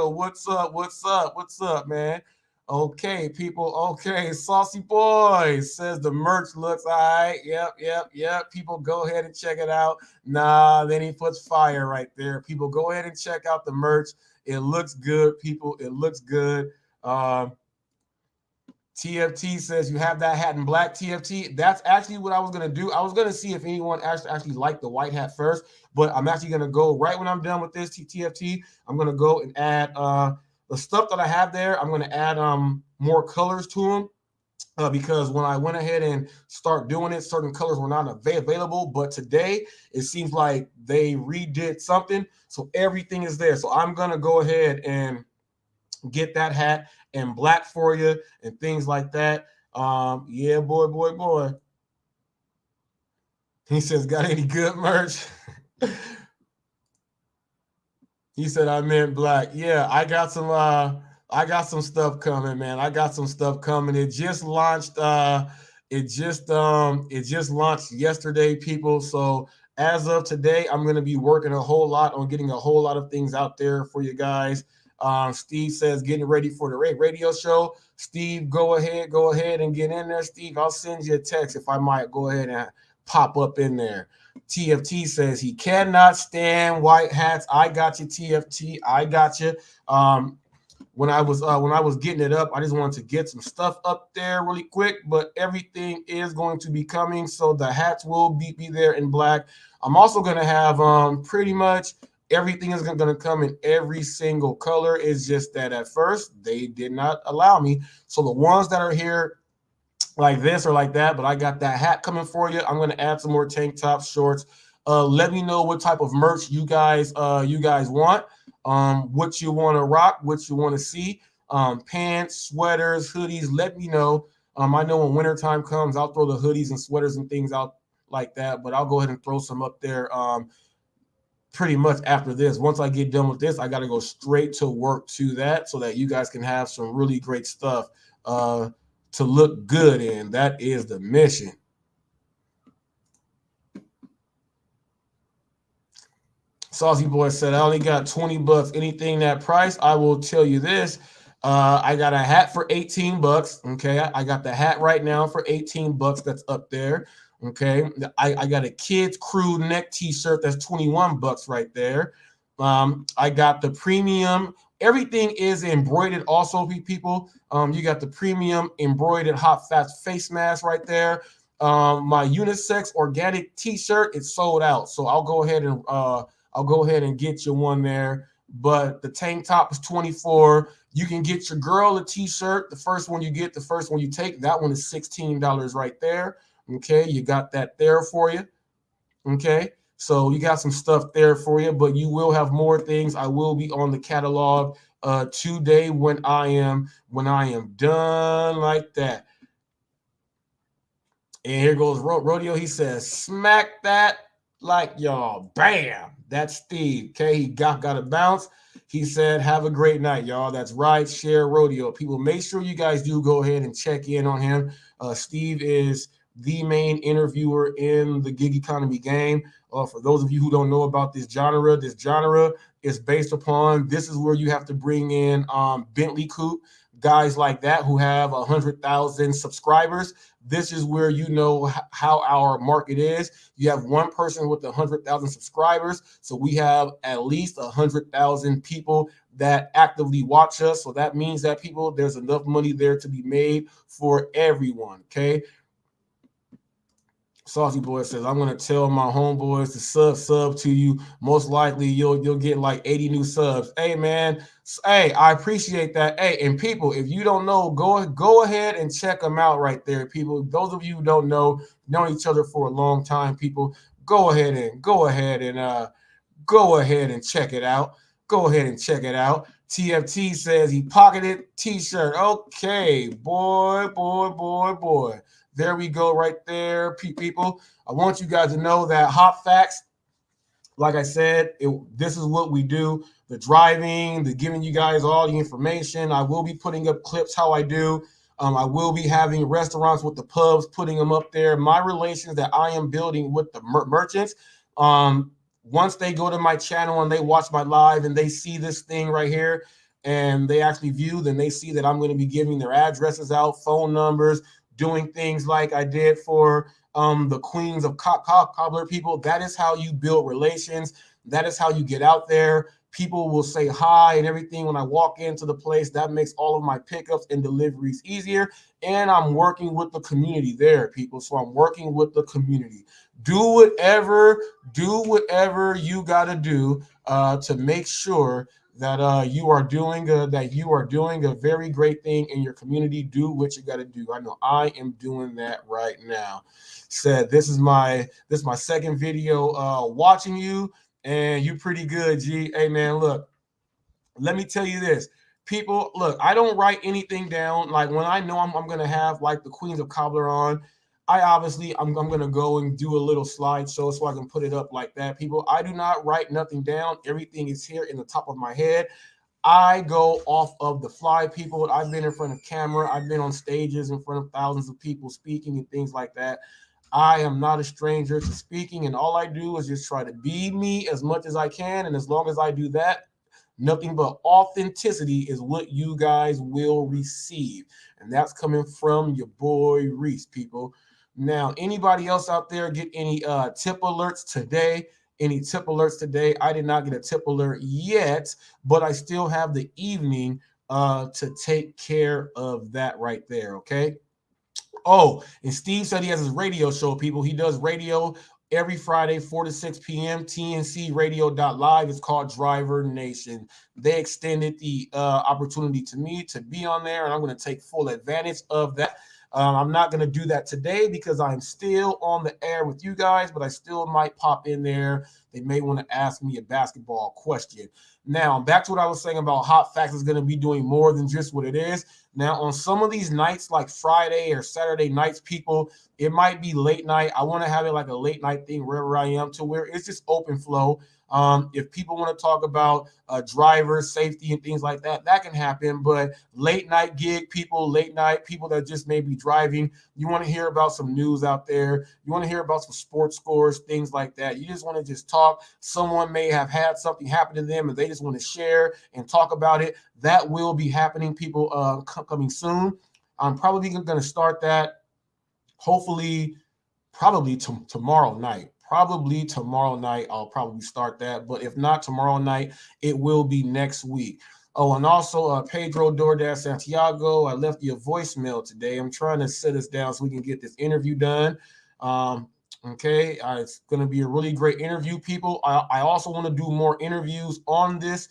What's up, man? Okay, people. Okay, Saucy Boys says the merch looks all right. Yep. People, go ahead and check it out. Nah, then he puts fire right there. People, go ahead and check out the merch. It looks good, people. It looks good. TFT says you have that hat in black. TFT, that's actually what I was going to do. I was going to see if anyone actually liked the white hat first, but I'm actually going to go right when I'm done with this TFT. I'm going to go and add the stuff that I have there. I'm going to add more colors to them. because when I went ahead and start doing it, certain colors were not available. But today, it seems like they redid something, so everything is there. So I'm gonna go ahead and get that hat in black for you and things like that. Yeah, boy. He says, got any good merch? He said, I meant black. Yeah, I got some stuff coming, man. I got some stuff coming. It just launched. It just launched yesterday, people. So as of today, I'm gonna be working a whole lot on getting a whole lot of things out there for you guys. Steve says, getting ready for the radio show. Steve, go ahead and get in there. Steve, I'll send you a text if I might go ahead and pop up in there. TFT says he cannot stand white hats. I got you, TFT. I got you. When I was getting it up, I just wanted to get some stuff up there really quick, but everything is going to be coming. So the hats will be there in black. I'm also going to have pretty much everything is going to come in every single color. It's just that at first they did not allow me. So the ones that are here like this or like that, but I got that hat coming for you. I'm going to add some more tank tops, shorts. Let me know what type of merch you guys want, what you want to rock, what you want to see, pants, sweaters, hoodies. Let me know. I know when wintertime comes, I'll throw the hoodies and sweaters and things out like that, but I'll go ahead and throw some up there pretty much after this. Once I get done with this, I got to go straight to work to that so that you guys can have some really great stuff to look good in. That is the mission. Saucy Boy said, I only got 20 bucks. Anything that price, I will tell you this. I got a hat for 18 bucks. Okay. I got the hat right now for 18 bucks. That's up there. Okay. I got a kids crew neck t-shirt. That's 21 bucks right there. I got the premium. Everything is embroidered also, people. You got the premium embroidered hot fast face mask right there. My unisex organic t-shirt, it's sold out. So I'll go ahead and get you one there. But the tank top is 24. You can get your girl a t-shirt. The first one you get, the first one you take, that one is $16 right there. Okay, you got that there for you. Okay. So you got some stuff there for you, but you will have more things. I will be on the catalog today when I am done like that. And here goes Rodeo. He says, smack that like y'all. Bam. That's Steve. Okay, he got a bounce. He said, have a great night, y'all. That's right. Share Rodeo. People, make sure you guys do go ahead and check in on him. Steve is the main interviewer in the gig economy game. For those of you who don't know about this genre is based upon, this is where you have to bring in Bentley Coupe, guys like that who have 100,000 subscribers. This is where you know how our market is. You have one person with 100,000 subscribers, so we have at least 100,000 people that actively watch us. So that means that people, there's enough money there to be made for everyone. Okay. Saucy Boy says, I'm going to tell my homeboys to sub to you. Most likely you'll get like 80 new subs. Hey, man. Hey, I appreciate that. Hey, and people, if you don't know, go ahead and check them out right there, people. Those of you who don't know each other for a long time, people, go ahead and check it out. Go ahead and check it out. TFT says he pocketed t-shirt. Okay, boy. There we go right there, people. I want you guys to know that Hot Facts, like I said, this is what we do. The driving, the giving you guys all the information. I will be putting up clips how I do. I will be having restaurants with the pubs, putting them up there. My relations that I am building with the merchants. Once they go to my channel and they watch my live and they see this thing right here and they actually view, then they see that I'm going to be giving their addresses out, phone numbers, doing things like I did for the queens of Cobbler, people. That is how you build relations. That is how you get out there. People will say hi and everything when I walk into the place. That makes all of my pickups and deliveries easier. And I'm working with the community there, people. So I'm working with the community. Do whatever you got to do to make sure that you are doing a very great thing in your community. Do what you got to do. I know I am doing that right now. Said this is my second video watching you, and you pretty good, G. Hey man, look, let me tell you this. People, look, I don't write anything down. Like when I know I'm gonna have like the Queens of Cobbler on, I'm gonna go and do a little slideshow so I can put it up like that. People, I do not write nothing down. Everything is here in the top of my head. I go off of the fly, people. I've been in front of camera. I've been on stages in front of thousands of people speaking and things like that. I am not a stranger to speaking, and all I do is just try to be me as much as I can. And as long as I do that, nothing but authenticity is what you guys will receive. And that's coming from your boy Reese, people. Now, anybody else out there get any tip alerts today? Any tip alerts today? I did not get a tip alert yet, but I still have the evening to take care of that right there, okay? Oh, and Steve said he has his radio show, people. He does radio every Friday, 4 to 6 p.m., tncradio.live. It's called Driver Nation. They extended the opportunity to me to be on there, and I'm going to take full advantage of that. I'm not going to do that today because I'm still on the air with you guys, but I still might pop in there. They may want to ask me a basketball question. Now, back to what I was saying about Hot Facts is going to be doing more than just what it is. Now, on some of these nights, like Friday or Saturday nights, people, it might be late night. I want to have it like a late night thing wherever I am to where it's just open flow. If people want to talk about driver safety and things like that, that can happen. But late night people that just may be driving, you want to hear about some news out there. You want to hear about some sports scores, things like that. You just want to just talk. Someone may have had something happen to them and they just want to share and talk about it. That will be happening, people, coming soon. I'm probably going to start that hopefully probably tomorrow night. Probably tomorrow night, I'll probably start that. But if not tomorrow night, it will be next week. Oh, and also Pedro DoorDash Santiago, I left you a voicemail today. I'm trying to set us down so we can get this interview done. Okay, it's going to be a really great interview, people. I also want to do more interviews on this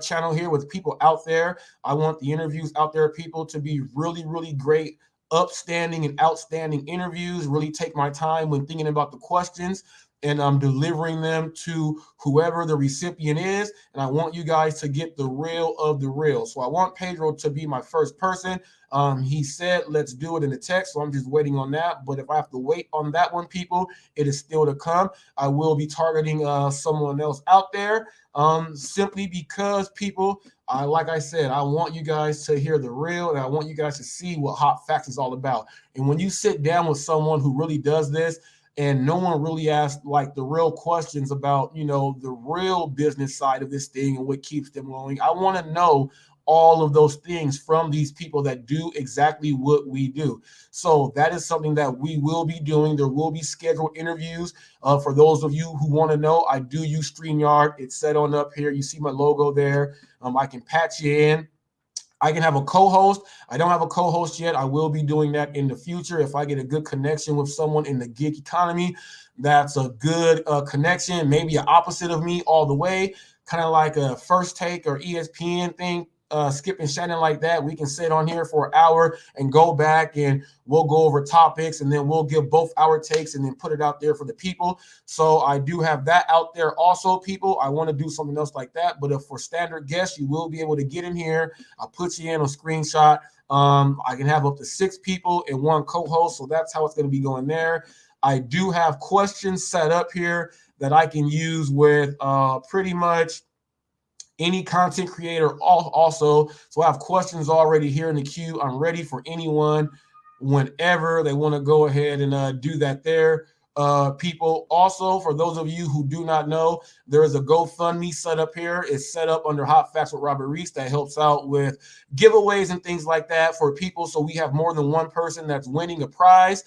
channel here with people out there. I want the interviews out there, people, to be really, really great, upstanding and outstanding interviews. Really take my time when thinking about the questions, and I'm delivering them to whoever the recipient is. And I want you guys to get the real of the real. So I want Pedro to be my first person. He said, let's do it in the text. So I'm just waiting on that. But if I have to wait on that one, people, it is still to come. I will be targeting someone else out there simply because, people, like I said, I want you guys to hear the real, and I want you guys to see what Hot Facts is all about. And when you sit down with someone who really does this, and no one really asks like the real questions about, you know, the real business side of this thing and what keeps them going, I want to know all of those things from these people that do exactly what we do. So that is something that we will be doing. There will be scheduled interviews. For those of you who want to know, I do use StreamYard. It's set on up here. You see my logo there. I can patch you in. I can have a co-host. I don't have a co-host yet. I will be doing that in the future. If I get a good connection with someone in the gig economy, that's a good connection, maybe an opposite of me all the way, kind of like a First Take or ESPN thing. Skip and Shannon like that. We can sit on here for an hour and go back and we'll go over topics, and then we'll give both our takes and then put it out there for the people. So I do have that out there also, people. I want to do something else like that. But if for standard guests, you will be able to get in here. I'll put you in on screenshot. I can have up to 6 people and 1 co-host. So that's how it's going to be going there. I do have questions set up here that I can use with pretty much any content creator also. So I have questions already here in the queue. I'm ready for anyone whenever they want to go ahead and do that there. People, also, for those of you who do not know, there is a GoFundMe set up here. It's set up under Hot Facts with Robert Reese that helps out with giveaways and things like that for people. So we have more than one person that's winning a prize.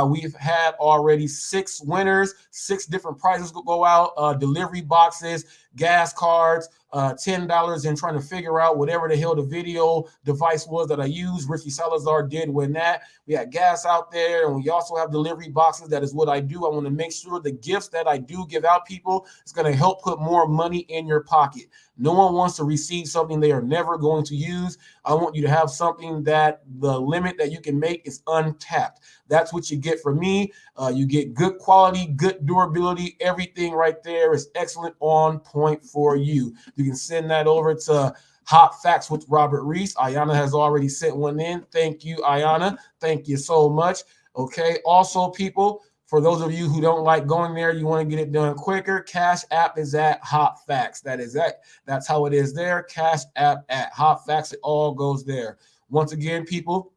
We've had already 6 winners, 6 different prizes go out, delivery boxes, gas cards, $10, and trying to figure out whatever the hell the video device was that I used. Ricky Salazar did win that. We had gas out there, and we also have delivery boxes. That is what I do. I want to make sure the gifts that I do give out, people, is going to help put more money in your pocket. No one wants to receive something they are never going to use. I want you to have something that the limit that you can make is untapped. That's what you get from me. You get good quality, good durability. Everything right there is excellent, on point for you. You can send that over to Hot Facts with Robert Reese. Ayana has already sent one in. Thank you, Ayana. Thank you so much. Okay. Also, people, for those of you who don't like going there, you want to get it done quicker, Cash App is at Hot Facts. That's how it is there. Cash App at Hot Facts. It all goes there. Once again, people,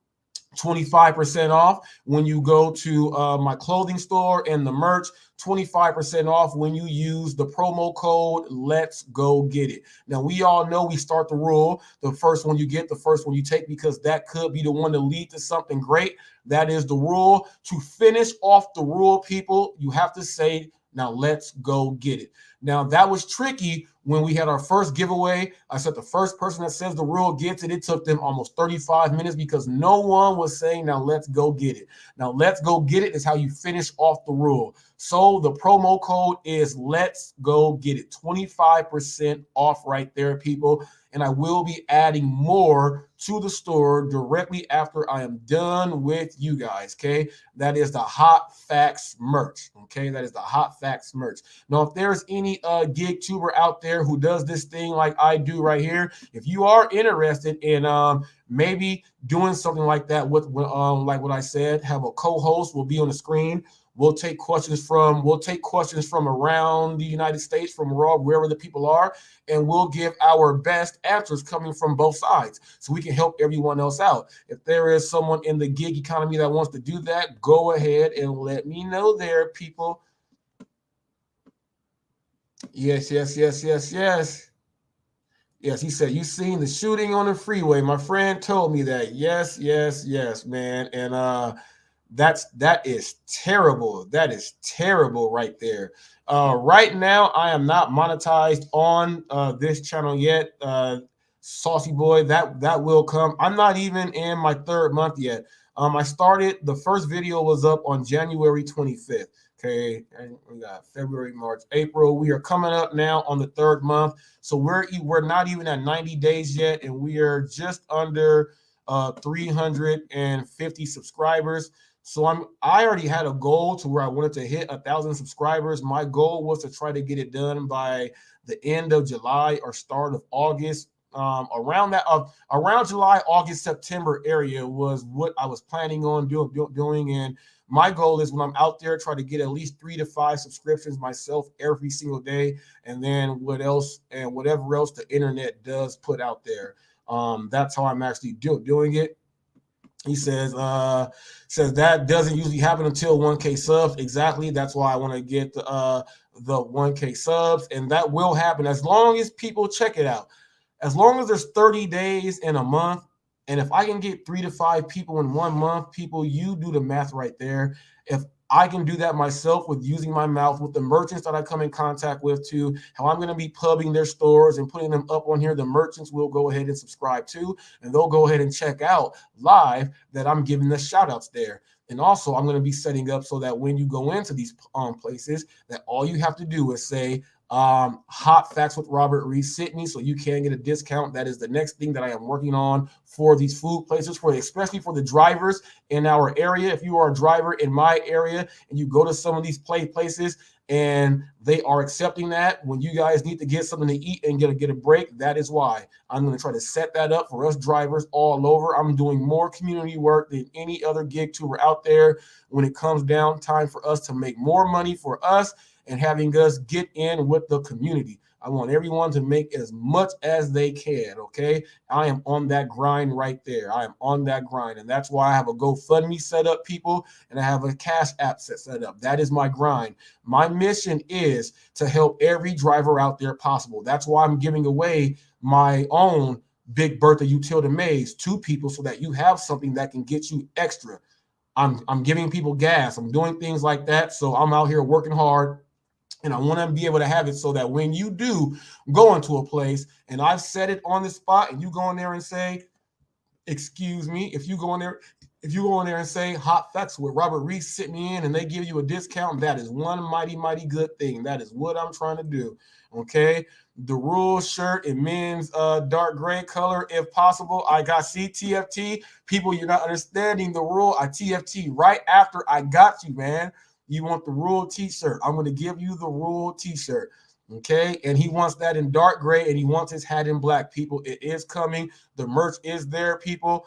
25% off when you go to my clothing store and the merch. 25% off when you use the promo code Let's Go Get It. Now, we all know we start the rule. The first one you get, the first one you take, because that could be the one to lead to something great. That is the rule. To finish off the rule, people, you have to say, now let's go get it. Now, that was tricky when we had our first giveaway. I said the first person that says the rule gets it. It took them almost 35 minutes because no one was saying, now let's go get it. Now, let's go get it is how you finish off the rule. So the promo code is Let's Go Get It. 25% off right there, people. And I will be adding more to the store directly after I am done with you guys, okay? That is the Hot Facts merch, okay? That is the Hot Facts merch. Now, if there's any gig tuber out there who does this thing like I do right here, if you are interested in maybe doing something like that with like what I said, have a co-host will be on the screen. We'll take questions from around the United States, from wherever the people are, and we'll give our best answers coming from both sides so we can help everyone else out. If there is someone in the gig economy that wants to do that, go ahead and let me know there, people. Yes. Yes, he said, you seen the shooting on the freeway. My friend told me that. Yes, man. And that is terrible. That is terrible right there. Right now, I am not monetized on this channel yet. Saucy boy, that will come. I'm not even in my 3rd month yet. I started, the first video was up on January 25th. Okay, and we got February, March, April. We are coming up now on the 3rd month. So we're not even at 90 days yet, and we are just under 350 subscribers. So I already had a goal to where I wanted to hit 1,000 subscribers. My goal was to try to get it done by the end of July or start of August. Around July, August, September area was what I was planning on doing. And my goal is when I'm out there, try to get at least 3 to 5 subscriptions myself every single day. And then whatever else the internet does put out there. That's how I'm actually doing it. He says that doesn't usually happen until 1K subs. Exactly. That's why I want to get the 1K subs, and that will happen as long as people check it out. As long as there's 30 days in a month, and if I can get 3 to 5 people in 1 month, people, you do the math right there. If I can do that myself with using my mouth, with the merchants that I come in contact with too, how I'm going to be pubbing their stores and putting them up on here, the merchants will go ahead and subscribe to, and they'll go ahead and check out live that I'm giving the shout outs there. And also I'm going to be setting up so that when you go into these places, that all you have to do is say, Hot Facts with Robert Reese Sydney, so you can get a discount. That is the next thing that I am working on for these food places, especially for the drivers in our area. If you are a driver in my area and you go to some of these places and they are accepting that, when you guys need to get something to eat and get a break, that is why I'm going to try to set that up for us drivers all over. I'm doing more community work than any other gig tuber out there when it comes down time for us to make more money for us and having us get in with the community. I want everyone to make as much as they can, okay? I am on that grind right there. I am on that grind, and that's why I have a GoFundMe set up, people, and I have a Cash App set up. That is my grind. My mission is to help every driver out there possible. That's why I'm giving away my own Big Bertha utility maze to people so that you have something that can get you extra. I'm giving people gas. I'm doing things like that, so I'm out here working hard. And I want to be able to have it so that when you do go into a place and I've set it on the spot and you go in there and say, excuse me, if you go in there If you go in there and say Hot Facts with Robert Reese, sit me in, and they give you a discount, that is one mighty, mighty good thing. That is what I'm trying to do. Okay. The Rule shirt in men's dark gray color, if possible. I got CTFT. People, you're not understanding the Rule. I TFT right after I got you, man. You want the Rule t-shirt. I'm going to give you the Rule t-shirt. Okay, and he wants that in dark gray, and he wants his hat in black. People, it is coming. The merch is there, people.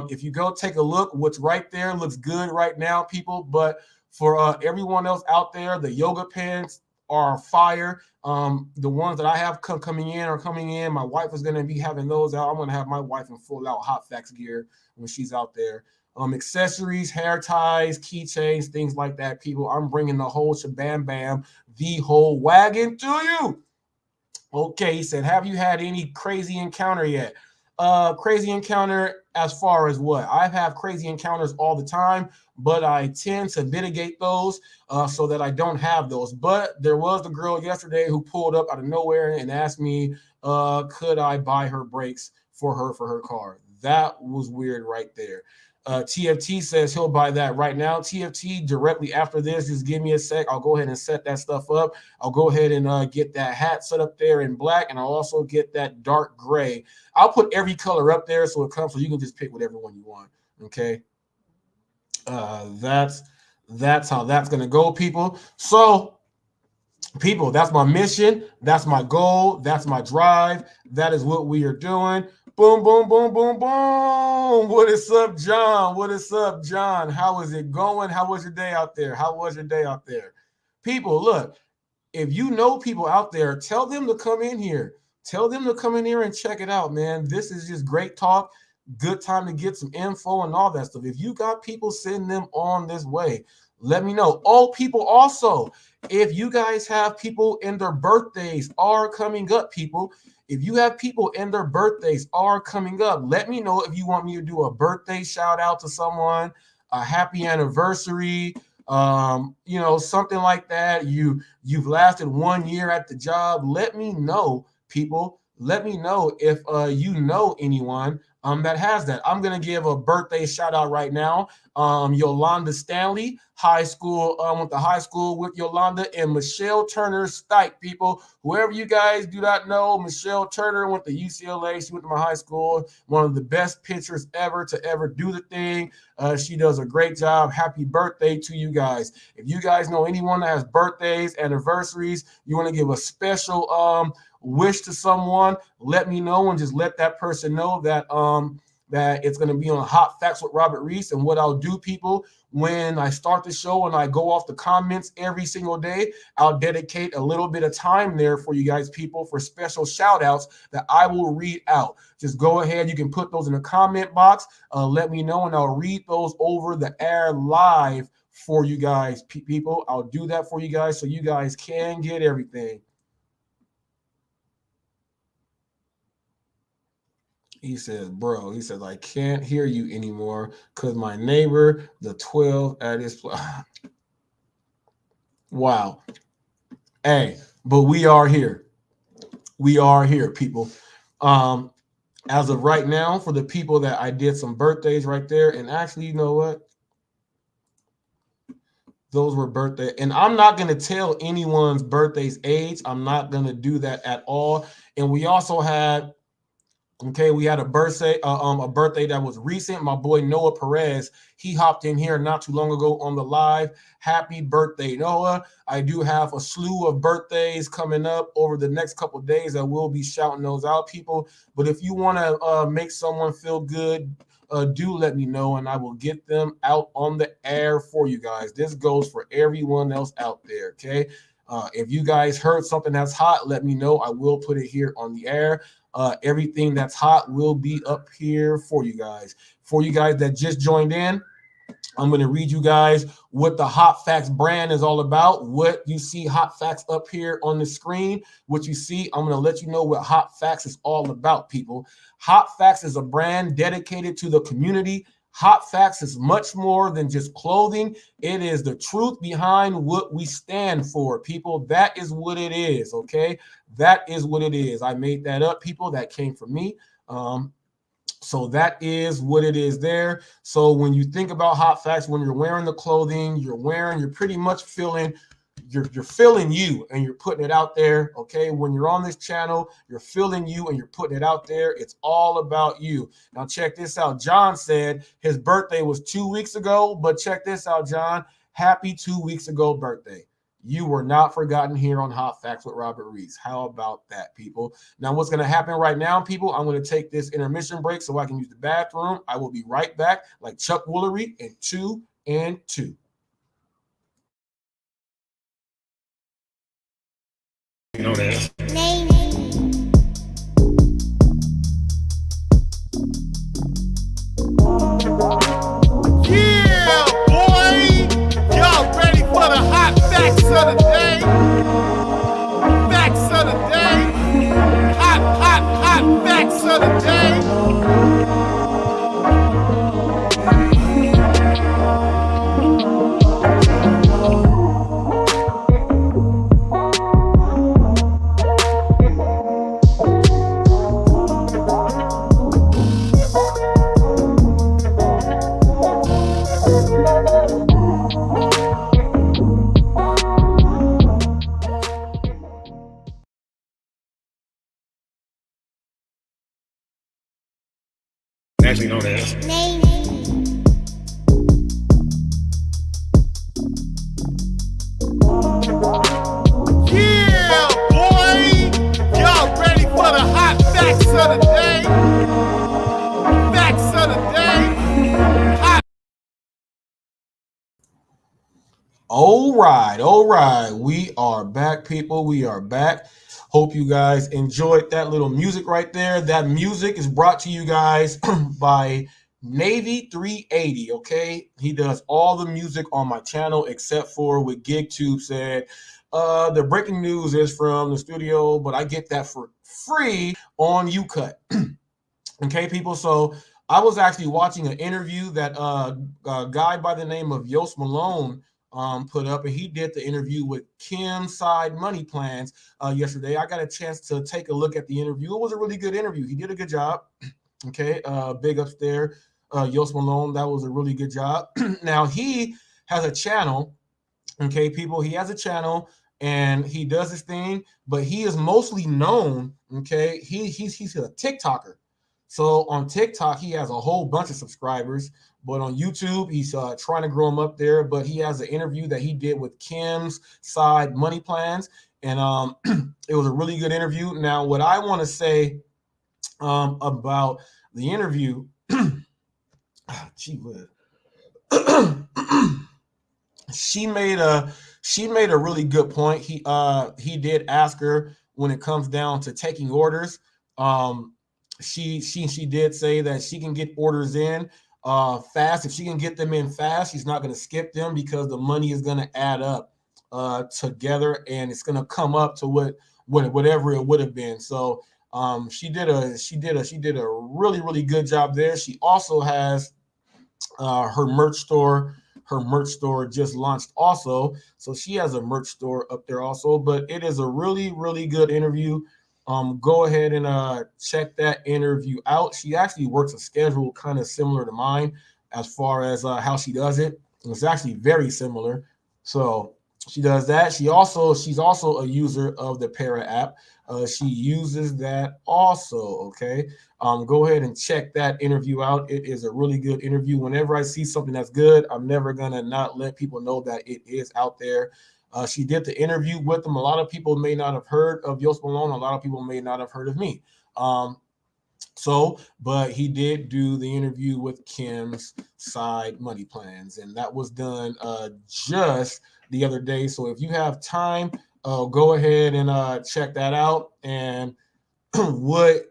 If you go take a look, what's right there looks good right now, people. But for everyone else out there, the yoga pants are fire. The ones that I have coming in are coming in. My wife is going to be having those out. I'm going to have my wife in full out Hot Facts gear when she's out there. Accessories, hair ties, keychains, things like that, people. I'm bringing the whole shabam bam, the whole wagon to you. Okay, he said, have you had any crazy encounter yet? Crazy encounter as far as what? I have crazy encounters all the time, but I tend to mitigate those so that I don't have those. But there was the girl yesterday who pulled up out of nowhere and asked me, could I buy her brakes for her car? That was weird right there. TFT says he'll buy that right now. TFT, directly after this, just give me a sec. I'll go ahead and set that stuff up. I'll go ahead and get that hat set up there in black, and I'll also get that dark gray. I'll put every color up there so it comes so you can just pick whatever one you want. Okay. That's how that's gonna go, people. So, people, that's my mission. That's my goal. That's my drive. That is what we are doing. Boom, boom, boom, boom, boom. What is up, John? What is up, John? How is it going? How was your day out there? How was your day out there? People, look, if you know people out there, tell them to come in here. Tell them to come in here and check it out, man. This is just great talk. Good time to get some info and all that stuff. If you got people, send them on this way. Let me know. Oh, people, also, if you guys have people and their birthdays are coming up, people, if you have people and their birthdays are coming up, let me know if you want me to do a birthday shout out to someone, a happy anniversary, something like that. You've lasted 1 year at the job. Let me know, people. Let me know if you know anyone that has that. I'm going to give a birthday shout out right now. Yolanda Stanley, high school, went to high school with Yolanda, and Michelle Turner Stike, people. Whoever you guys do not know, Michelle Turner went to UCLA. She went to my high school. One of the best pitchers ever to ever do the thing. She does a great job. Happy birthday to you guys. If you guys know anyone that has birthdays, anniversaries, you want to give a special wish to someone, let me know and just let that person know that that it's going to be on Hot Facts with Robert Reese. And what I'll do, people, when I start the show and I go off the comments every single day, I'll dedicate a little bit of time there for you guys, people, for special shout outs that I will read out. Just go ahead. You can put those in the comment box. Let me know, and I'll read those over the air live for you guys, people. I'll do that for you guys so you guys can get everything. He says, bro, he says, I can't hear you anymore because my neighbor, the 12 at his wow. Hey, but we are here. We are here, people. As of right now, for the people that I did some birthdays right there, and actually, you know what? Those were birthday, and I'm not going to tell anyone's birthday's age. I'm not going to do that at all. And we also had we had a birthday that was recent. My boy Noah Perez, he hopped in here not too long ago on the live. Happy birthday, Noah. I do have a slew of birthdays coming up over the next couple of days. I will be shouting those out, people. But if you want to make someone feel good, do let me know, and I will get them out on the air for you guys. This goes for everyone else out there, okay? If you guys heard something that's hot, let me know. I will put it here on the air. Everything that's hot will be up here for you guys. For you guys that just joined in, I'm going to read you guys what the Hot Facts brand is all about. What you see Hot Facts up here on the screen, what you see, I'm going to let you know what Hot Facts is all about, people. Hot Facts is a brand dedicated to the community. Hot Facts is much more than just clothing. It is the truth behind what we stand for, people. That is what it is, okay? That is what it is. I made that up, people. That came from me. So that is what it is there. So when you think about hot facts, when you're wearing the clothing, you're pretty much feeling, you're feeling you and you're putting it out there. Okay. When you're on this channel, you're feeling you and you're putting it out there. It's all about you. Now check this out. John said his birthday was 2 weeks ago, but check this out, John. Happy 2 weeks ago birthday. You were not forgotten here on Hot Facts with Robert Reese. How about that, people? Now, what's going to happen right now, people, I'm going to take this intermission break so I can use the bathroom. I will be right back like Chuck Woolery in 2 and 2. You know that. Yeah, boy! Y'all ready for the hot facts of the day? Facts of the day. Hot facts of the day. Actually known as. Yeah, boy! Y'all ready for the hot facts of the day? Facts of the day. Hot. All right. We are back, people. We are back. Hope you guys enjoyed that little music right there. That music is brought to you guys by Navy 380. Okay, he does all the music on my channel except for what GigTube said. The breaking news is from the studio, but I get that for free on UCut. Okay, people. So I was actually watching an interview that a guy by the name of Yost Malone put up, and he did the interview with Kim's Side Money Plans yesterday. I got a chance to take a look at the interview. It was a really good interview. He did a good job. Okay, big ups there, Yost Malone. That was a really good job. Now he has a channel. Okay, people. He has a channel and he does his thing, but he is mostly known. Okay, he's a TikToker. So on TikTok, he has a whole bunch of subscribers, but on YouTube, he's trying to grow them up there. But he has an interview that he did with Kim's Side Money Plans, and it was a really good interview. Now, what I want to say about the interview, gee whiz. she made a really good point. He did ask her when it comes down to taking orders. She did say that she can get orders in fast. If she can get them in fast, she's not going to skip them because the money is going to add up together and it's going to come up to whatever it would have been. So she did a really good job there. She also has her merch store. Her merch store just launched also, so she has a merch store up there also. But it is a really good interview. Go ahead and check that interview out. She actually works a schedule kind of similar to mine as far as how she does it. It's actually very similar. So she does that. She's also a user of the Para app. She uses that also. Okay. Go ahead and check that interview out. It is a really good interview. Whenever I see something that's good, I'm never gonna not let people know that it is out there. She did the interview with them. A lot of people may not have heard of Yost Malone. A lot of people may not have heard of me. But he did do the interview with Kim's Side Money Plans, and that was done just the other day. So if you have time, go ahead and check that out. And what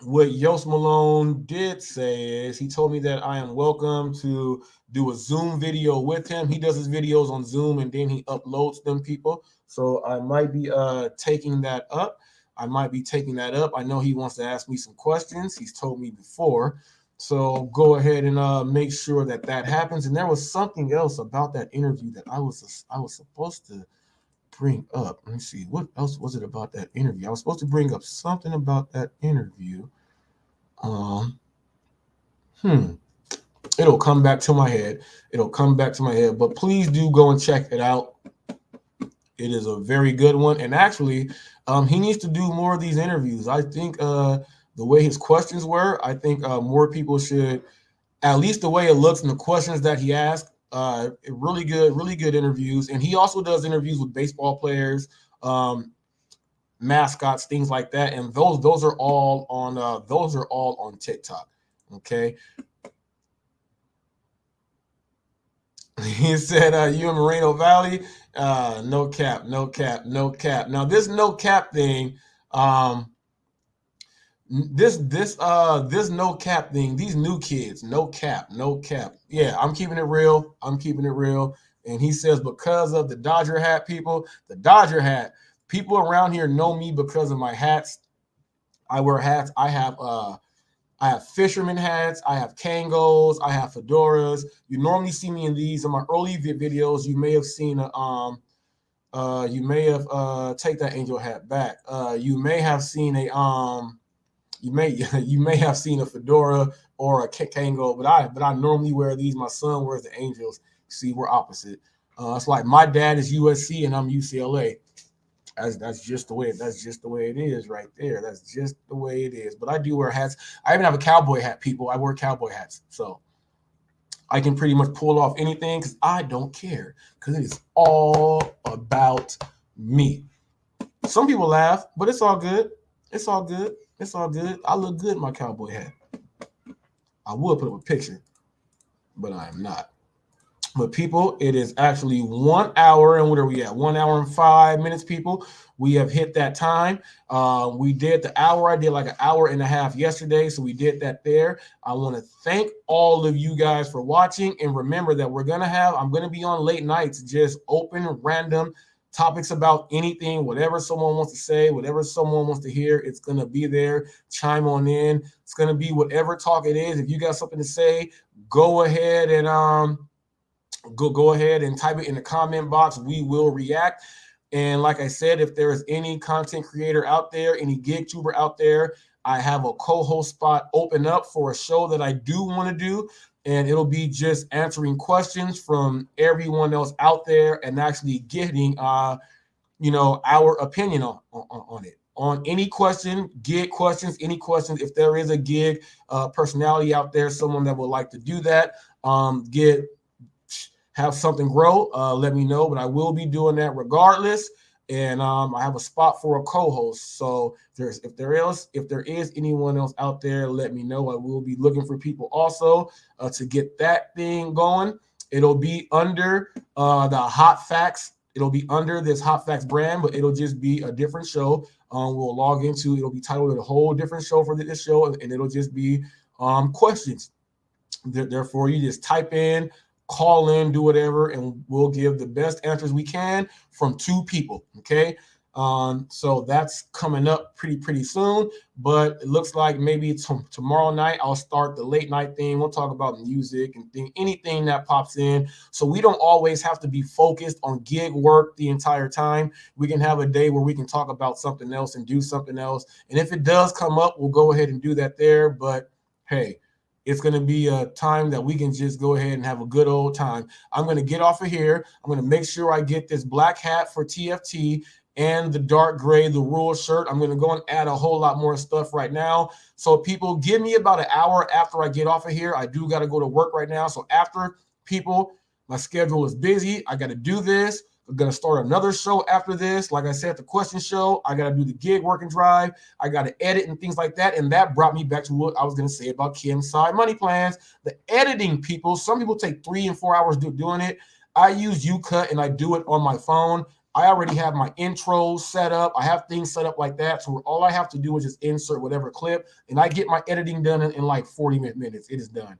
Yost Malone did say is he told me that I am welcome to do a Zoom video with him. He does his videos on Zoom and then he uploads them, people. So I might be taking that up. I know he wants to ask me some questions. He's told me before. So go ahead and make sure that happens. And there was something else about that interview that I was supposed to bring up. Let me see. What else was it about that interview? I was supposed to bring up something about that interview. It'll come back to my head. It'll come back to my head. But please do go and check it out. It is a very good one. And actually, he needs to do more of these interviews. I think the way his questions were, I think more people should, at least the way it looks and the questions that he asked, really good interviews. And he also does interviews with baseball players, mascots, things like that. And those are all on TikTok. Okay. He said, you in Moreno Valley? No cap. Now this no cap thing, this no cap thing, these new kids, no cap. Yeah, I'm keeping it real. And he says, because of the Dodger hat people, people around here know me because of my hats. I wear hats. I have fisherman hats. I have Kangos. I have fedoras. You normally see me in these. In my early videos, you may have seen take that angel hat back. You may have seen you may have seen a fedora or a Kango, but I normally wear these. My son wears the angels. See, we're opposite. It's like my dad is USC and I'm UCLA. That's just the way it is right there. That's just the way it is. But I do wear hats. I even have a cowboy hat, people. I wear cowboy hats. So I can pretty much pull off anything because I don't care. Because it is all about me. Some people laugh, but it's all good. I look good in my cowboy hat. I would put up a picture, but I am not. But people, it is actually 1 hour, and what are we at? 1 hour and 5 minutes, people. We have hit that time. We did the hour. I did like an hour and a half yesterday, so we did that there. I want to thank all of you guys for watching, and remember that I'm going to be on late nights, just open, random topics about anything, whatever someone wants to say, whatever someone wants to hear, it's going to be there. Chime on in. It's going to be whatever talk it is. If you got something to say, go ahead and go ahead and type it in the comment box. We will react. And like I said, if there is any content creator out there, any gig tuber out there, I have a co-host spot open up for a show that I do want to do. And it'll be just answering questions from everyone else out there and actually getting, our opinion on it. On any question, gig questions, any questions. If there is a gig personality out there, someone that would like to do that, have something grow, let me know. But I will be doing that regardless. And I have a spot for a co-host. So if there is anyone else out there, let me know. I will be looking for people also to get that thing going. It'll be under the Hot Facts. It'll be under this Hot Facts brand, but it'll just be a different show. We'll log into. It'll be titled a whole different show for this show, and it'll just be questions. Therefore, you just type in, call in, do whatever, and we'll give the best answers we can from two people. Okay. So that's coming up pretty soon, but it looks like maybe tomorrow night I'll start the late night thing. We'll talk about music and anything that pops in. So we don't always have to be focused on gig work the entire time. We can have a day where we can talk about something else and do something else. And if it does come up, we'll go ahead and do that there. But hey, it's going to be a time that we can just go ahead and have a good old time. I'm going to get off of here. I'm going to make sure I get this black hat for TFT and the dark gray, the rule shirt. I'm going to go and add a whole lot more stuff right now. So people, give me about an hour after I get off of here. I do got to go to work right now. So after, people, my schedule is busy. I got to do this. I'm going to start another show after this. Like I said, the question show, I got to do the gig work and drive. I got to edit and things like that. And that brought me back to what I was going to say about Kim's Side Money Plans. The editing, people, some people take 3 and 4 hours doing it. I use UCut and I do it on my phone. I already have my intros set up. I have things set up like that. So all I have to do is just insert whatever clip. And I get my editing done in like 40 minutes. It is done.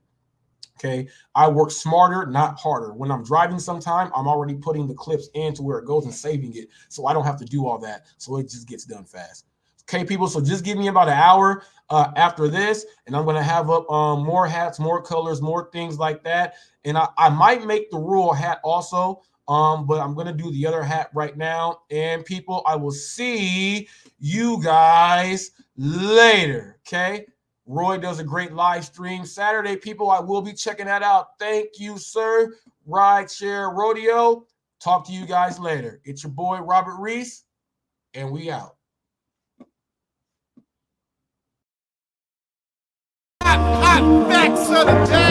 Okay, I work smarter, not harder. When I'm driving sometime, I'm already putting the clips into where it goes and saving it. So I don't have to do all that. So it just gets done fast. Okay, people, so just give me about an hour after this, and I'm going to have up more hats, more colors, more things like that. And I might make the rural hat also, but I'm going to do the other hat right now. And people, I will see you guys later, okay? Roy does a great live stream Saturday, people. I will be checking that out. Thank you, sir. Rideshare Rodeo. Talk to you guys later. It's your boy Robert Reese, and we out. Hot facts of the day.